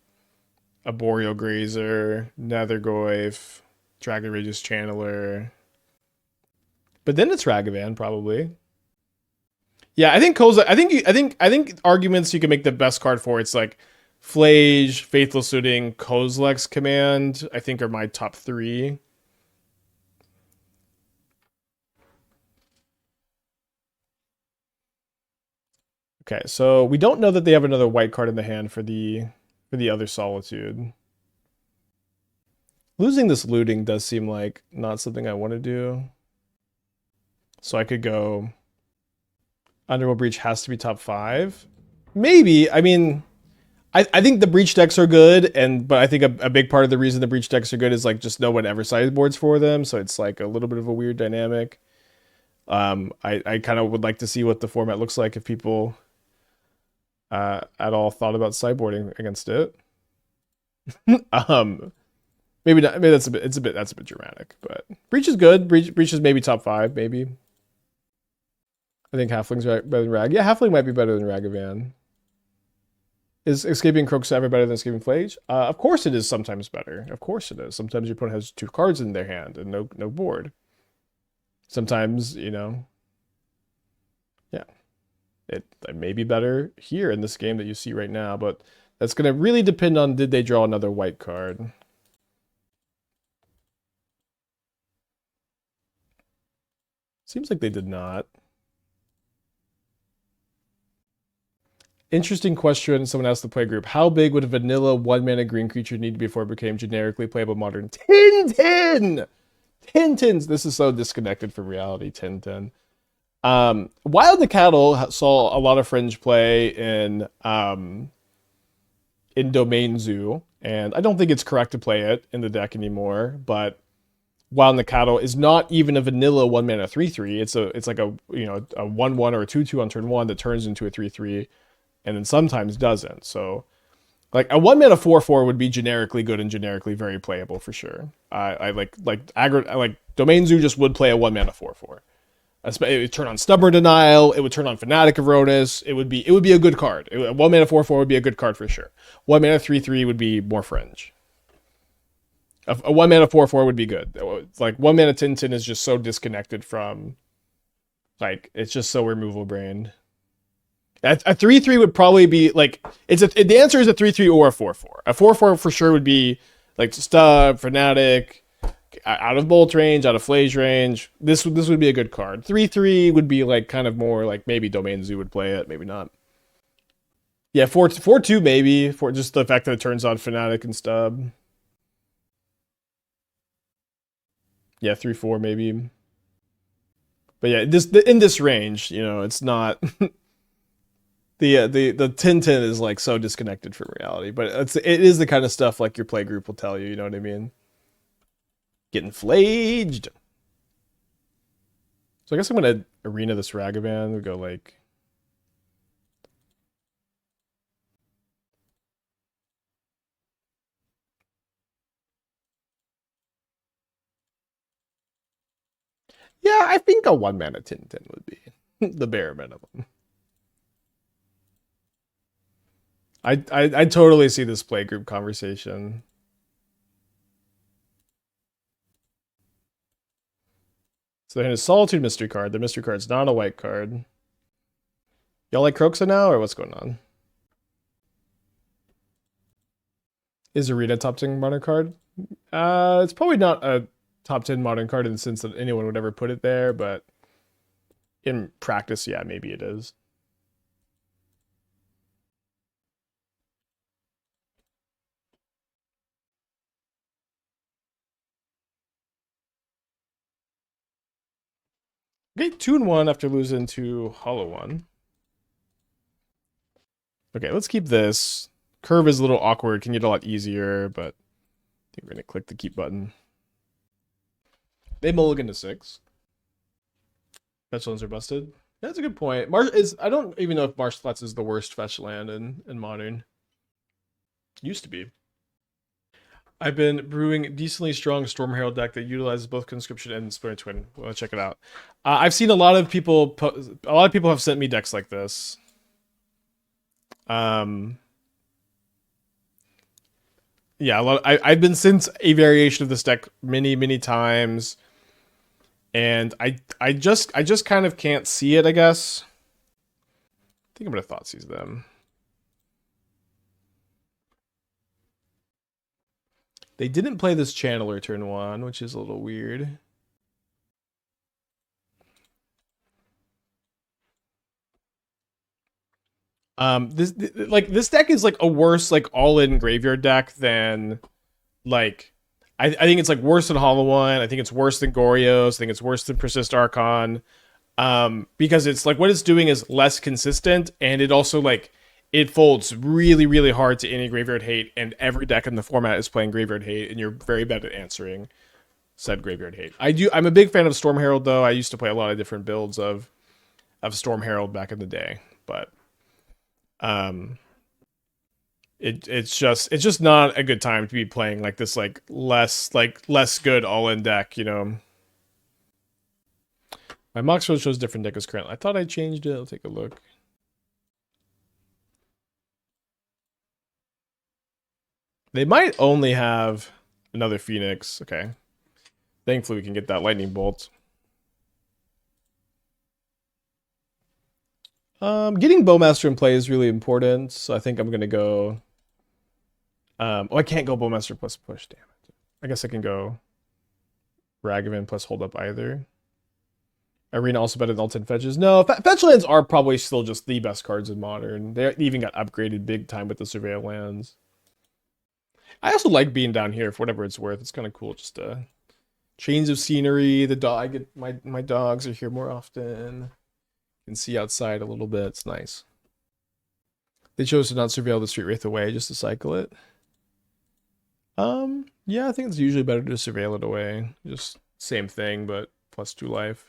Arboreal Grazer, Nethergoyf, Dragon Rage's Channeler. But then it's Ragavan, probably. Yeah, I think Kozilek. I think arguments you can make the best card for it's like Phlage, Faithless Looting, Kozilek's Command. I think are my top three. Okay, so we don't know that they have another white card in the hand for the other Solitude. Losing this looting does seem like not something I want to do. So I could go Underworld Breach has to be top 5. Maybe. I mean, I think the Breach decks are good, but I think a big part of the reason the Breach decks are good is like just no one ever sideboards for them, so it's like a little bit of a weird dynamic. I kind of would like to see what the format looks like if people at all thought about sideboarding against it. Maybe not. Maybe that's a bit dramatic, but Breach is good. Breach is maybe top 5, maybe. I think Halfling's better than Rag. Yeah, Halfling might be better than Ragavan. Is Escaping Kroxa ever better than Escaping Phlage? Of course it is sometimes better. Of course it is. Sometimes your opponent has 2 cards in their hand and no board. Sometimes, yeah. It may be better here in this game that you see right now, but that's going to really depend on did they draw another white card. Seems like they did not. Interesting question someone asked the play group. How big would a vanilla 1-mana green creature need before it became generically playable modern? Tintin! Tintins! This is so disconnected from reality, Tintin. Wild the Cattle saw a lot of fringe play in Domain Zoo, and I don't think it's correct to play it in the deck anymore, but Wild the Cattle is not even a vanilla 1-mana 3/3. It's like a 1/1 or a 2/2 on turn 1 that turns into a 3/3. And then sometimes doesn't. So, like a 1-mana 4/4 would be generically good and generically very playable for sure. I like Domain Zoo just would play a 1-mana 4/4. It would turn on Stubborn Denial. It would turn on Fanatic of Rodus. It would be a good card. A 1-mana 4/4 would be a good card for sure. 1-mana 3/3 would be more fringe. A 1-mana 4/4 would be good. It's like 1-mana Tintin is just so disconnected from, like, it's just so removal brained. A 3/3 would probably be like the answer is a 3/3 or a 4/4. A 4/4 for sure would be like Stub, Fanatic, out of Bolt range, out of Phlage range. This would be a good card. 3/3 would be like kind of more like maybe Domain Zoo would play it, maybe not. Yeah, 4/2 maybe for just the fact that it turns on Fanatic and Stub. Yeah, 3/4 maybe. But yeah, in this range, it's not. The Tintin is like so disconnected from reality, but it is the kind of stuff like your play group will tell you. You know what I mean? Getting flaged. So I guess I'm gonna arena this Ragavan. We go like. Yeah, I think a 1-mana Tintin would be the bare minimum. I totally see this playgroup conversation. So then a Solitude mystery card. The mystery card's not a white card. Y'all like Kroxa now, or what's going on? Is Arena top 10 modern card? It's probably not a top 10 modern card in the sense that anyone would ever put it there, but in practice, yeah, maybe it is. Okay, 2-1 after losing to Hollow One. Okay, let's keep this. Curve is a little awkward, can get a lot easier, but I think we're gonna click the keep button. They mulligan to 6. Fetch lands are busted. That's a good point. I don't even know if Marsh Flats is the worst fetch land in Modern. Used to be. I've been brewing decently strong Storm Herald deck that utilizes both Conscription and Splinter Twin. Well, check it out. I've seen a lot of people. A lot of people have sent me decks like this. Yeah, I've been sent a variation of this deck many times, and I just kind of can't see it, I guess. think I'm going to Thoughtseize them. They didn't play this Channeler turn 1, which is a little weird. This deck is like a worse like all-in graveyard deck than like I think it's like worse than Hollow One. I think it's worse than Goryo's. I think it's worse than Persist Archon. Because it's like what it's doing is less consistent, and it also like it folds really, really hard to any graveyard hate, and every deck in the format is playing graveyard hate, and you're very bad at answering said graveyard hate. I'm a big fan of Storm Herald though. I used to play a lot of different builds of Storm Herald back in the day, but it's just not a good time to be playing like this less good all-in deck, you know. My Mox Road shows different deck as currently. I thought I changed it. I'll take a look. They might only have another Phoenix. Okay. Thankfully, we can get that Lightning Bolt. Getting Bowmaster in play is really important, so I think I'm going to go... oh, I can't go Bowmaster plus push, damn it. I guess I can go Ragavan plus hold up either. Arena also better than all 10 fetches. No, fetch lands are probably still just the best cards in Modern. They even got upgraded big time with the Surveil lands. I also like being down here for whatever it's worth. It's kind of cool, just change of scenery. The dog, I get my dogs are here more often. You can see outside a little bit. It's nice. They chose to not surveil the Street Wraith away just to cycle it. Yeah, I think it's usually better to surveil it away. Just same thing, but plus 2 life.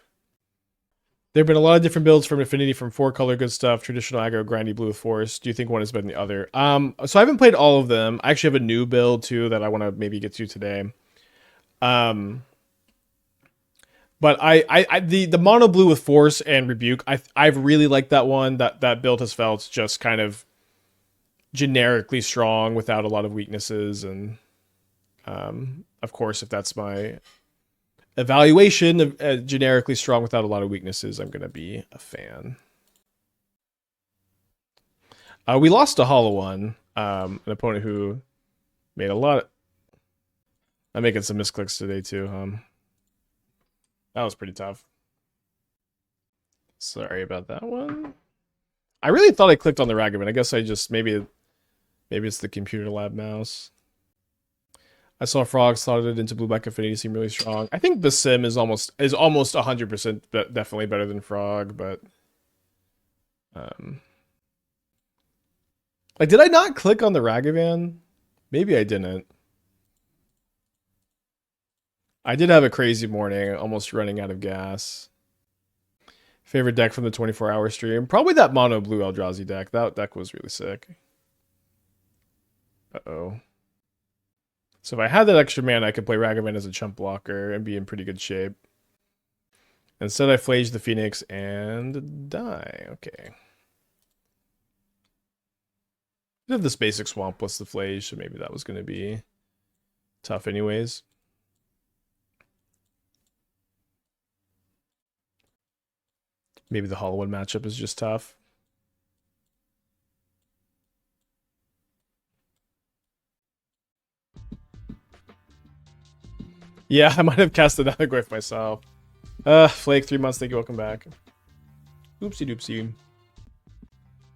There have been a lot of different builds from Affinity, from 4-color good stuff, traditional aggro, grindy blue with force. Do you think one is better than the other? So I haven't played all of them. I actually have a new build too that I want to maybe get to today. But the mono blue with force and rebuke, I've really liked that one. That build has felt just kind of generically strong without a lot of weaknesses, and of course, if that's my evaluation of generically strong without a lot of weaknesses, I'm gonna be a fan. We lost to Hollow One, an opponent who made a lot. I'm making some misclicks today too. That was pretty tough. Sorry about that one. I really thought I clicked on the Ragavan. I guess I just maybe it's the computer lab mouse. I saw Frog slotted into Blue-Black Affinity seem really strong. I think the Sim is almost 100% definitely better than Frog, but like, did I not click on the Ragavan? Maybe I didn't. I did have a crazy morning, almost running out of gas. Favorite deck from the 24-hour stream? Probably that mono blue Eldrazi deck. That deck was really sick. Uh-oh. So if I had that extra mana, I could play Ragavan as a chump blocker and be in pretty good shape. Instead, I Phlage the Phoenix and die. Okay. I have this basic swamp plus the Phlage, so maybe that was going to be tough anyways. Maybe the Hollow One matchup is just tough. Yeah, I might have cast another Glyph myself. Flake, 3 months, thank you, welcome back. Oopsie doopsie.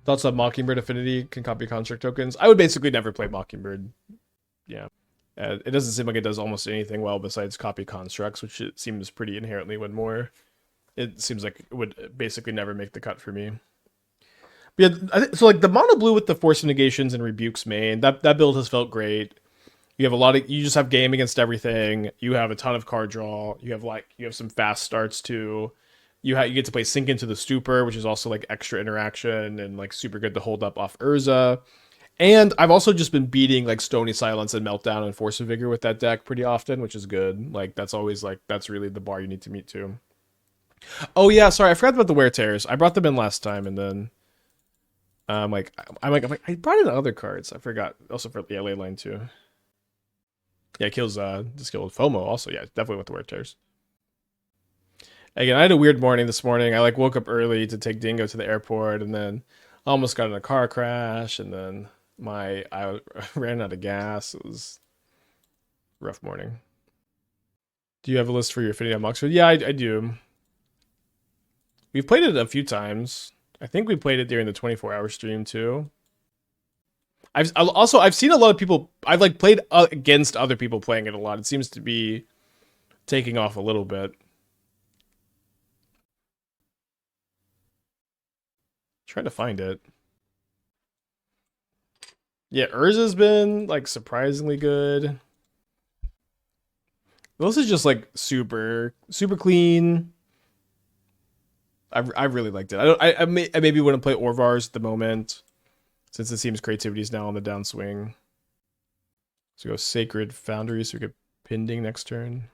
Thoughts on Mockingbird Affinity can copy construct tokens? I would basically never play Mockingbird. Yeah. It doesn't seem like it does almost anything well besides copy constructs, which it seems pretty inherently win more. It seems like it would basically never make the cut for me. But yeah, so like the mono blue with the force negations and rebukes main, that build has felt great. You have you just have game against everything. You have a ton of card draw. You have some fast starts too. You get to play Sink into the Stupor, which is also like extra interaction and like super good to hold up off Urza. And I've also just been beating like Stony Silence and Meltdown and Force of Vigor with that deck pretty often, which is good. Like that's always that's really the bar you need to meet too. Oh yeah, sorry, I forgot about the Wear Tears. I brought them in last time, and then I'm like I brought in other cards. I forgot. Also for Ley Line too. Yeah, kills just killed FOMO also. Yeah, definitely with the Wear Tears. Again, I had a weird morning this morning. I woke up early to take Dingo to the airport, and then Almost got in a car crash, and then I ran out of gas. It was a rough morning. Do you have a list for your Affinity on Moxford? Yeah, I do. We've played it a few times. I think we played it during the 24-hour stream too. I've seen a lot of people. I've like played against other people playing it a lot. It seems to be taking off a little bit. Trying to find it. Yeah, Urza's been like surprisingly good. This is just like super clean. I really liked it. I maybe wouldn't play Orvars at the moment, since it seems creativity is now on the downswing. So go Sacred Foundry so we get Pending next turn.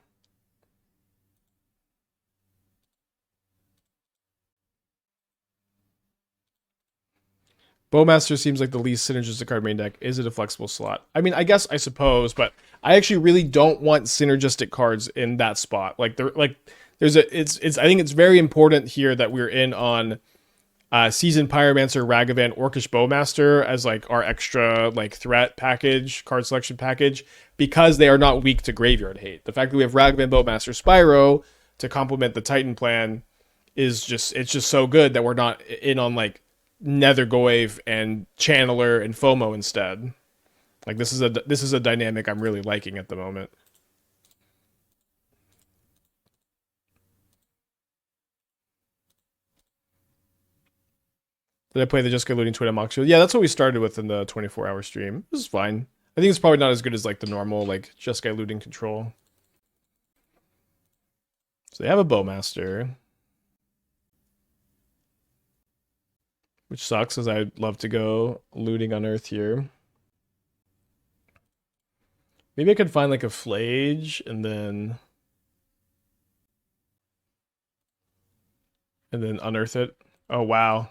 Bowmaster seems like the least synergistic card main deck. Is it a flexible slot? I mean, I suppose, but I actually really don't want synergistic cards in that spot. Like there's a I think it's very important here that we're in on Seasoned Pyromancer, Ragavan, Orcish Bowmaster as like our extra like threat package, card selection package, because they are not weak to graveyard hate. The fact that we have Ragavan, Bowmaster, Spyro to complement the Titan plan is just so good that we're not in on like Nethergoyf and Channeler and FOMO instead. Like this is a dynamic I'm really liking at the moment. Did I play the Just Go Looting Twin Mock Shield? Yeah, that's what we started with in the 24-hour stream. This is fine. I think it's probably not as good as like the normal like Just Go Looting control. So they have a Bowmaster, which sucks, as I'd love to go looting Unearth here. Maybe I could find like a Phlage and then Unearth it. Oh wow.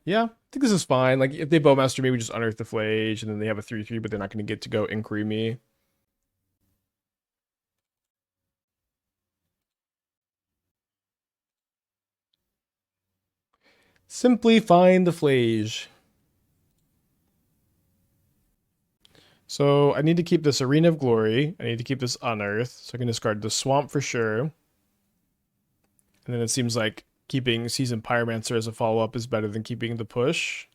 Yeah, I think this is fine. Like if they Bowmaster, maybe just Unearth the Phlage, and then they have a 3/3, but they're not going to get to go Inquiry me. Simply find the Phlage. So I need to keep this Arena of Glory. I need to keep this Unearth, so I can discard the Swamp for sure. And then it seems like keeping Seasoned Pyromancer as a follow-up is better than keeping the push.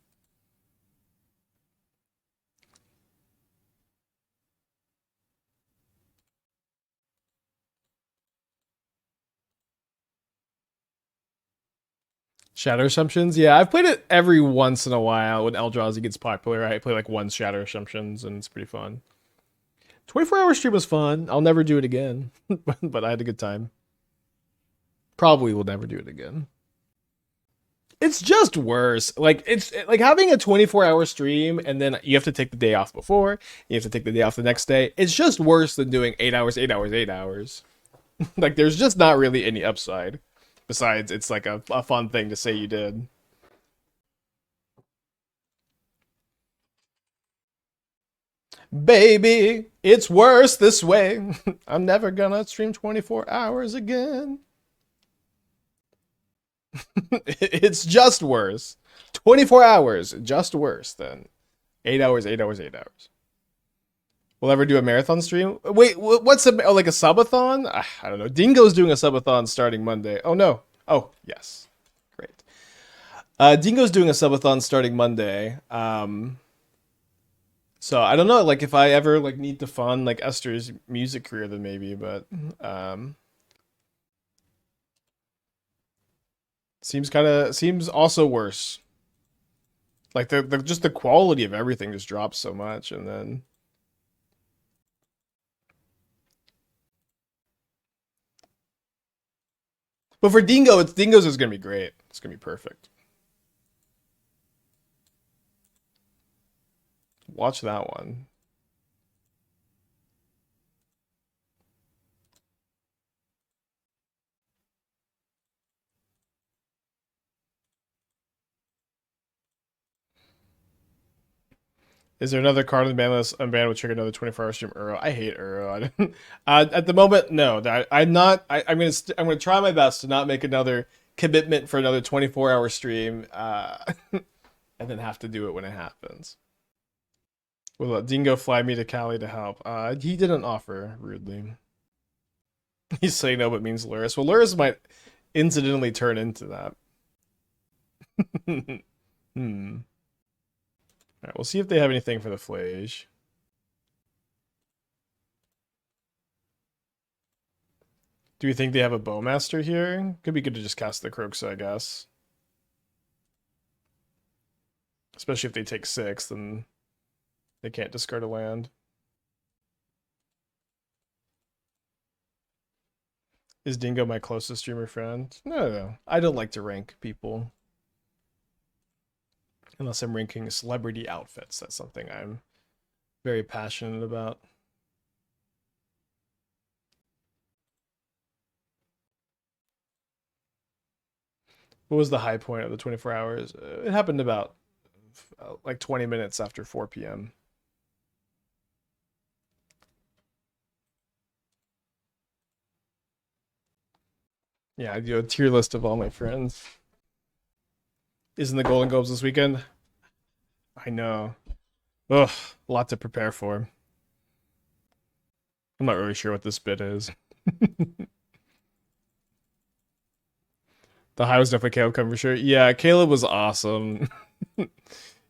Shatter Assumptions? Yeah, I've played it every once in a while when Eldrazi gets popular. I play like one Shatter Assumptions, and it's pretty fun. 24-hour stream was fun. I'll never do it again, but I had a good time. Probably will never do it again. It's just worse. Like it's like having a 24-hour stream and then you have to take the day off before, you have to take the day off the next day. It's just worse than doing 8 hours, 8 hours, 8 hours. Like there's just not really any upside. Besides, it's like a fun thing to say you did. Baby, it's worse this way. I'm never gonna stream 24 hours again. It's just worse. 24 hours, just worse than 8 hours, 8 hours, 8 hours. We'll ever do a marathon stream? Wait, what's like a subathon? I don't know. Dingo's doing a subathon starting Monday. Oh no. Oh, yes. Great. Dingo's doing a subathon starting Monday. So I don't know, like if I ever like need to fund like Esther's music career, then maybe, but seems also worse. Like the just the quality of everything just drops so much, and then but for Dingo's is gonna be great. It's gonna be perfect. Watch that one. Is there another card on the ban list unbanned would trigger another 24-hour stream? Uro. I hate Uro. At the moment, no. I'm not. I'm gonna try my best to not make another commitment for another 24-hour stream, and then have to do it when it happens. Will Dingo fly me to Cali to help? He didn't offer, rudely. He's saying no, but means Luris. Well, Luris might incidentally turn into that. Alright, we'll see if they have anything for the Phlage. Do we think they have a Bowmaster here? Could be good to just cast the Kroxa, I guess. Especially if they take 6, then they can't discard a land. Is Dingo my closest streamer friend? No. I don't like to rank people. Unless I'm ranking celebrity outfits. That's something I'm very passionate about. What was the high point of the 24 hours? It happened about like 20 minutes after 4 p.m. Yeah, I do a tier list of all my friends. Isn't the Golden Globes this weekend? I know. Ugh, a lot to prepare for. I'm not really sure what this bit is. The high was definitely Caleb come for sure. Yeah, Caleb was awesome.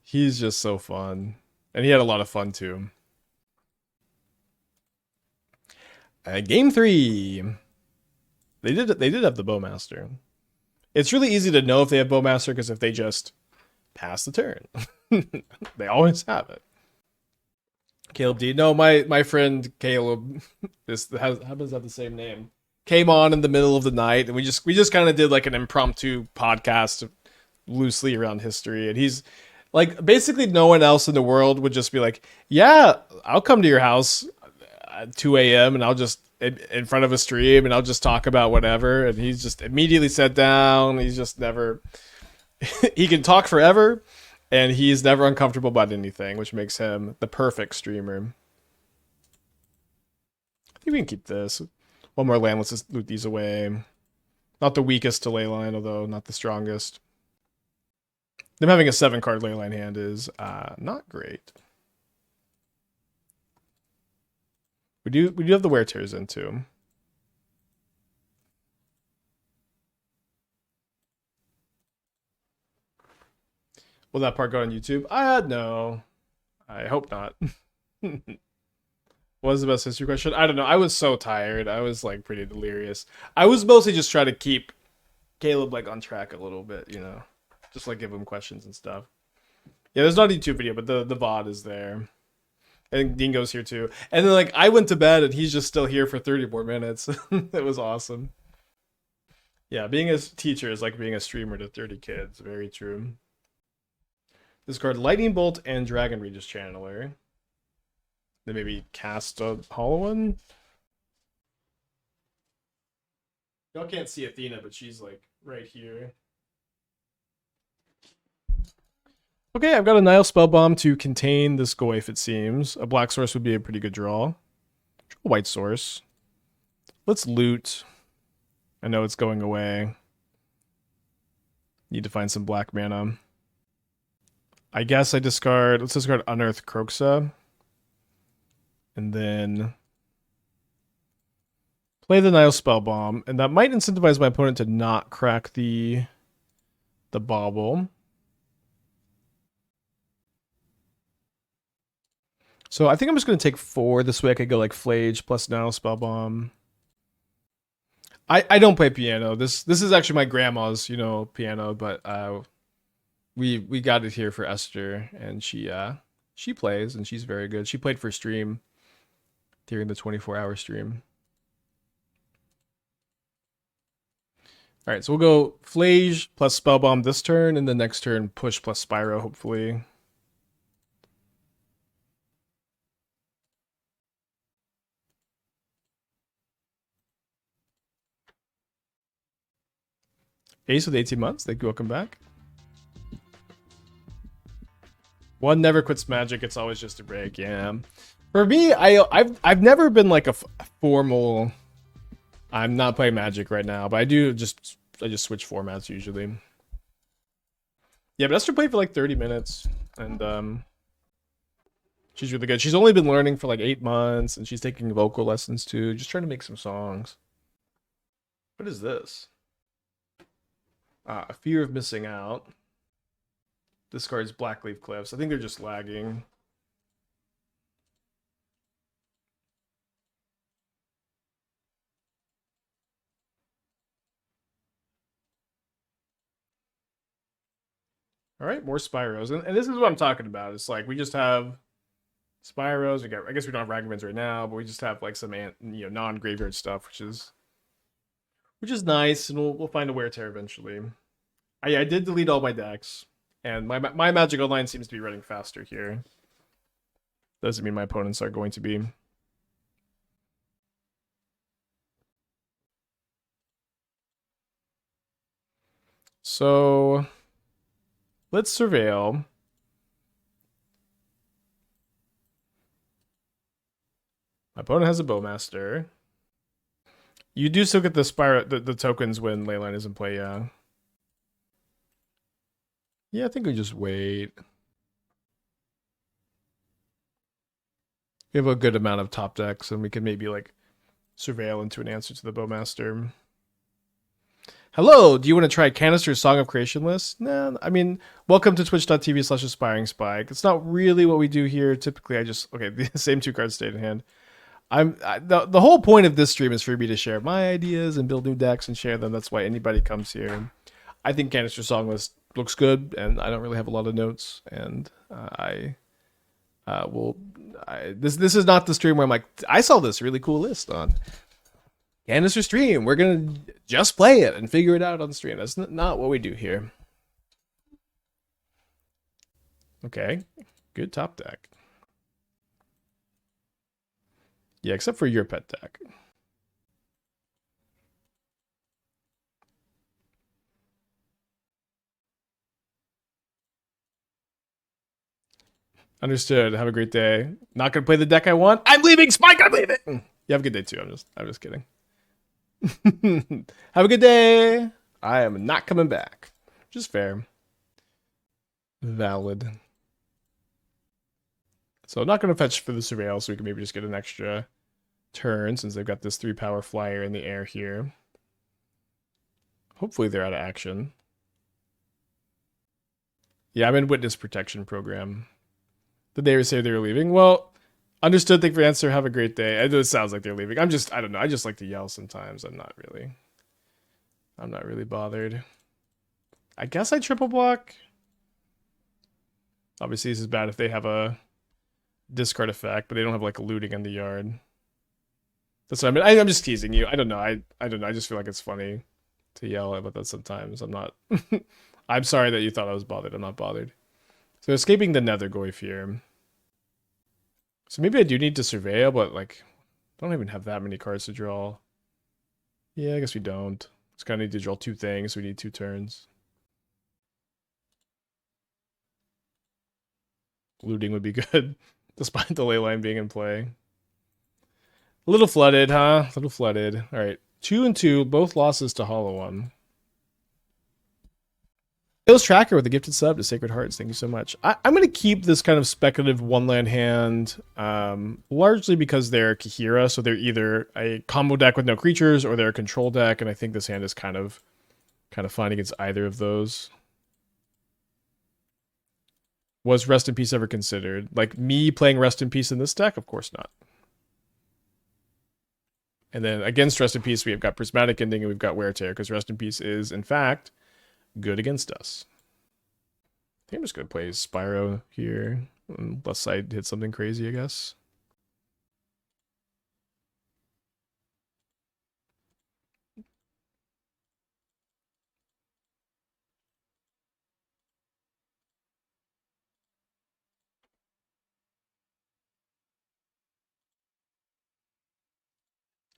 He's just so fun. And he had a lot of fun too. Game 3. They did have the Bowmaster. It's really easy to know if they have Bowmaster because if they just pass the turn. They always have it. Caleb D. No, my friend Caleb, this happens to have the same name, came on in the middle of the night, and we just kind of did like an impromptu podcast loosely around history. And he's like, basically no one else in the world would just be like, yeah, I'll come to your house at 2 a.m. and I'll just in front of a stream and I'll just talk about whatever. And he's just immediately sat down. He's just never, he can talk forever and he's never uncomfortable about anything, which makes him the perfect streamer. I think we can keep this. One more land, let's just loot these away. Not the weakest to leyline, although not the strongest. Them having a 7-card leyline hand is not great. We do have the wear tears in too. Will that part go on YouTube? No. I hope not. What was the best history question? I don't know. I was so tired. I was like pretty delirious. I was mostly just trying to keep Caleb like on track a little bit, you know. Just like give him questions and stuff. Yeah, there's not a YouTube video, but the VOD is there. I think Dingo's here too. And then like I went to bed and he's just still here for 30 more minutes. It was awesome. Yeah, being a teacher is like being a streamer to 30 kids. Very true. Discard Lightning Bolt and Dragon Regis Channeler. Then maybe cast a hollow one. Y'all can't see Athena, but she's like right here. Okay, I've got a Nihil Spellbomb to contain this Goyf, it seems. A black source would be a pretty good draw. A white source. Let's loot. I know it's going away. Need to find some black mana. I guess I discard... Let's discard Unearth Kroxa. And then... play the Nihil Spellbomb. And that might incentivize my opponent to not crack the bauble. So I think I'm just going to take 4. This way I could go like Phlage plus Nihil Spellbomb. I don't play piano. This is actually my grandma's, you know, piano, but we got it here for Esther, and she plays and she's very good. She played for stream during the 24-hour stream. All right, so we'll go Phlage plus Spellbomb this turn, and the next turn push plus Spyro, hopefully. Ace with 18 months. Thank you. Welcome back. One never quits Magic. It's always just a break. Yeah. For me, I've never been like a formal. I'm not playing Magic right now, but I do just just switch formats usually. Yeah, but Esther played for like 30 minutes, and she's really good. She's only been learning for like 8 months, and she's taking vocal lessons too, just trying to make some songs. What is this? A fear of missing out. Discards Blackleaf Cliffs. I think they're just lagging. All right, more Spyros. And this is what I'm talking about. It's like we just have Spyros. We got, I guess we don't have Ragavans right now, but we just have like some non-graveyard stuff, which is nice, and we'll find a wear tear eventually. I did delete all my decks, and my Magic Online seems to be running faster here. Doesn't mean my opponents are going to be. So let's surveil. My opponent has a Bowmaster. You do still get the the tokens when Leyline is in play, yeah. Yeah, I think we just wait. We have a good amount of top decks, and we can maybe like surveil into an answer to the Bowmaster. Hello, do you want to try Canister's Song of Creation list? Nah, I mean, welcome to twitch.tv/aspiring spike. It's not really what we do here. Typically, the same 2 cards stayed in hand. The whole point of this stream is for me to share my ideas and build new decks and share them. That's why anybody comes here. I think Canister's Song list looks good, and I don't really have a lot of notes, and this is not the stream where I'm like, I saw this really cool list on Canister stream. We're gonna just play it and figure it out on the stream. That's not what we do here. Okay, good top deck. Yeah, except for your pet deck. Understood. Have a great day. Not gonna play the deck I want. I'm leaving, Spike. I'm leaving. You have a good day too. I'm just kidding. Have a good day. I am not coming back. Just fair. Valid. So I'm not gonna fetch for the surveil, so we can maybe just get an extra turn since they've got this 3-power flyer in the air here. Hopefully they're out of action. Yeah, I'm in witness protection program. Did they say they were leaving? Well, understood. Thank you for the answer. Have a great day. It sounds like they're leaving. I don't know. I just like to yell sometimes. I'm not really bothered. I guess I triple block. Obviously, this is bad if they have a discard effect, but they don't have like a looting in the yard. That's what I mean. I'm just teasing you. I don't know. I don't know. I just feel like it's funny to yell about that sometimes. I'm not. I'm sorry that you thought I was bothered. I'm not bothered. So escaping the Nethergoyf here. So maybe I do need to surveil, but like, I don't even have that many cards to draw. Yeah, I guess we don't. Just kind of need to draw 2 things, so we need 2 turns. Looting would be good, despite the ley line being in play. A little flooded, huh? A little flooded. All right, 2 and 2, both losses to Hollow One. Hills Tracker with a gifted sub to Sacred Hearts. Thank you so much. I'm going to keep this kind of speculative 1-land hand, largely because they're Kahira, so they're either a combo deck with no creatures or they're a control deck, and I think this hand is kind of fine against either of those. Was Rest in Peace ever considered? Like me playing Rest in Peace in this deck? Of course not. And then against Rest in Peace, we've got Prismatic Ending and we've got Wear Tear, because Rest in Peace is, in fact, good against us. I think I'm just going to play Spyro here. Unless I hit something crazy, I guess.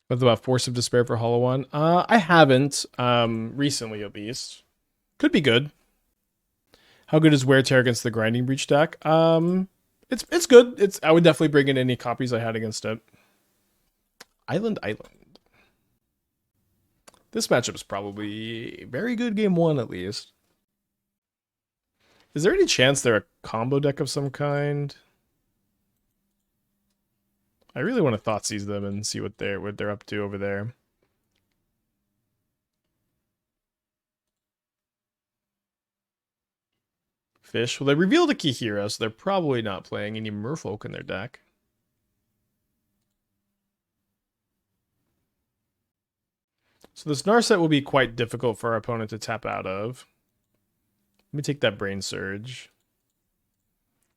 What about Force of Despair for Hollow One? I haven't, recently at least. Could be good. How good is Wear Tear against the Grinding Breach deck? It's good. I would definitely bring in any copies I had against it. Island. This matchup is probably very good game one, at least. Is there any chance they're a combo deck of some kind? I really want to Thoughtseize them and see what they're up to over there. Fish. Well, they revealed a key hero, so they're probably not playing any Merfolk in their deck. So this Narset will be quite difficult for our opponent to tap out of. Let me take that Brain Surge.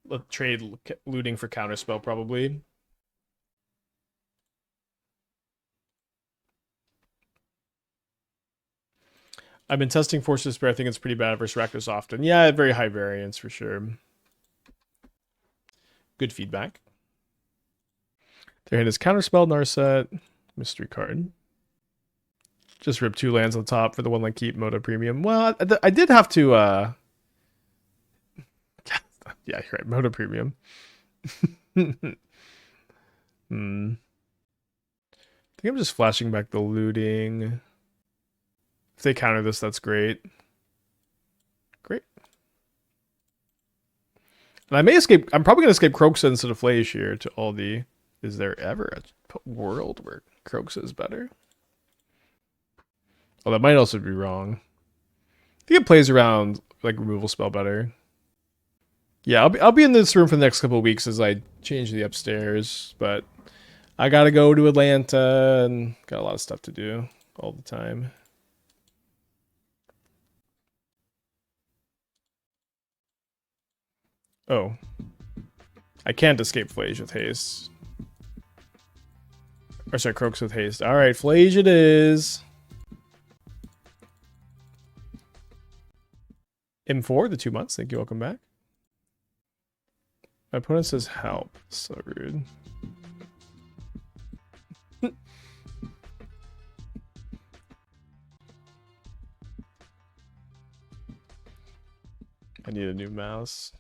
Let's trade looting for Counterspell, probably. I've been testing Force of Despair. I think it's pretty bad versus Rakdos often. Yeah, very high variance for sure. Good feedback. Their hand is Counterspell, Narset, Mystery card. Just rip 2 lands on top for the 1-land keep, Moto Premium. Well, I did have to... yeah, you're right, Moto Premium. I think I'm just flashing back the looting. If they counter this, that's great. Great. And I may escape... I'm probably going to escape Kroxa instead of Phlage here to all the... Is there ever a world where Kroxa is better? Oh, that might also be wrong. I think it plays around like removal spell better. Yeah, I'll be in this room for the next couple of weeks as I change the upstairs, but I gotta go to Atlanta and got a lot of stuff to do all the time. Oh. I can't escape Phlage with haste. Or sorry, Kroxa with haste. Alright, Phlage it is. M4, the 2 months. Thank you. Welcome back. My opponent says help. So rude. I need a new mouse.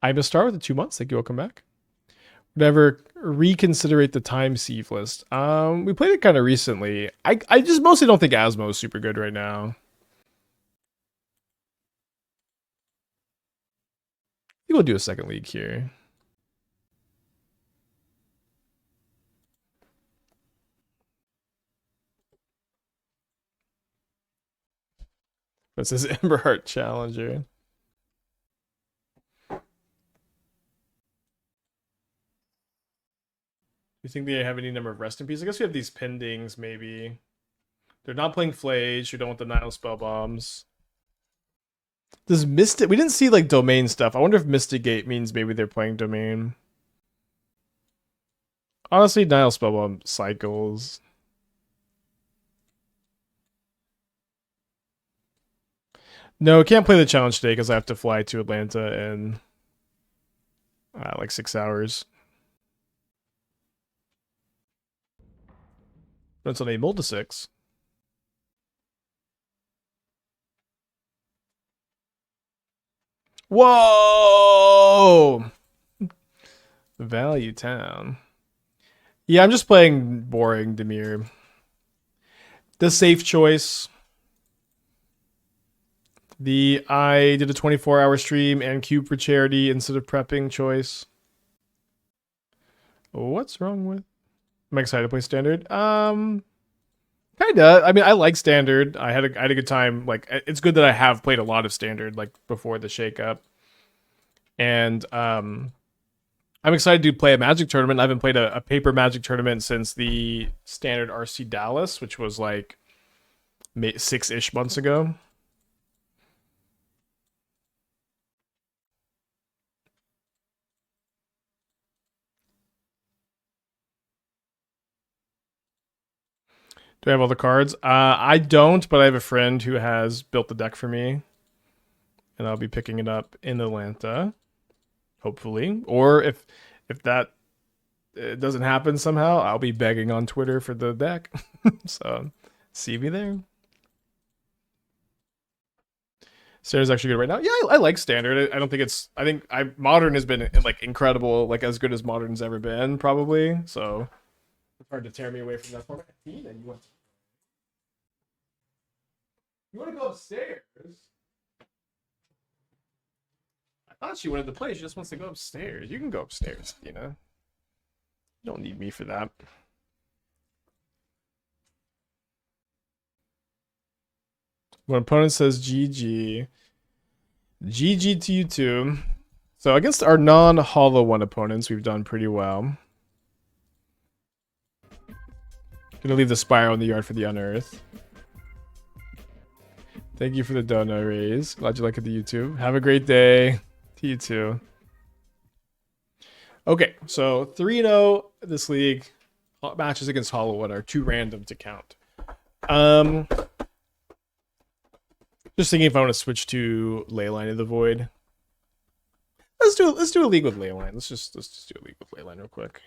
I'm a star with the 2 months. Thank you. Welcome back. Never reconsiderate the time sieve list. We played it kind of recently. I just mostly don't think Asmo is super good right now. I think we'll do a second league here. This is Emberheart Challenger. Do you think they have any number of rest in peace? I guess we have these pendings, maybe. They're not playing Phlage. We don't want the Nihil Spellbombs. Does Mystic... We didn't see, like, Domain stuff. I wonder if Mystic Gate means maybe they're playing Domain. Honestly, Nihil Spellbomb cycles. No, can't play the challenge today because I have to fly to Atlanta in... like 6 hours. That's on a mold to 6. Whoa! Value Town. Yeah, I'm just playing boring Dimir. The safe choice. The I did a 24-hour stream and cube for charity instead of prepping choice. What's wrong with... I'm excited to play Standard. Kinda. I mean, I like Standard. I had a good time. Like, it's good that I have played a lot of Standard, like, before the shakeup. And, I'm excited to play a Magic tournament. I haven't played a paper Magic tournament since the Standard RC Dallas, which was, like, 6-ish months ago. Do I have all the cards? I don't, but I have a friend who has built the deck for me. And I'll be picking it up in Atlanta. Hopefully. Or if that doesn't happen somehow, I'll be begging on Twitter for the deck. So, see me there. Standard's actually good right now. Yeah, I like Standard. I don't think it's... I think Modern has been, like, incredible. Like, as good as Modern's ever been, probably. So... Hard to tear me away from that format. Tina, you want to go upstairs? I thought she wanted to play. She just wants to go upstairs. You can go upstairs, Tina. You don't need me for that. When opponent says GG, GG to you too. So against our non-hollow one opponents, we've done pretty well. Gonna leave the Spiral in the yard for the Unearth. Thank you for the donut raise. Glad you like it, the YouTube. Have a great day. To you too. Okay, so 3-0 this league. Matches against Hollow One are too random to count. Just thinking if I want to switch to Leyline of the Void. Let's do a league with Leyline. Let's just do a league with Leyline real quick.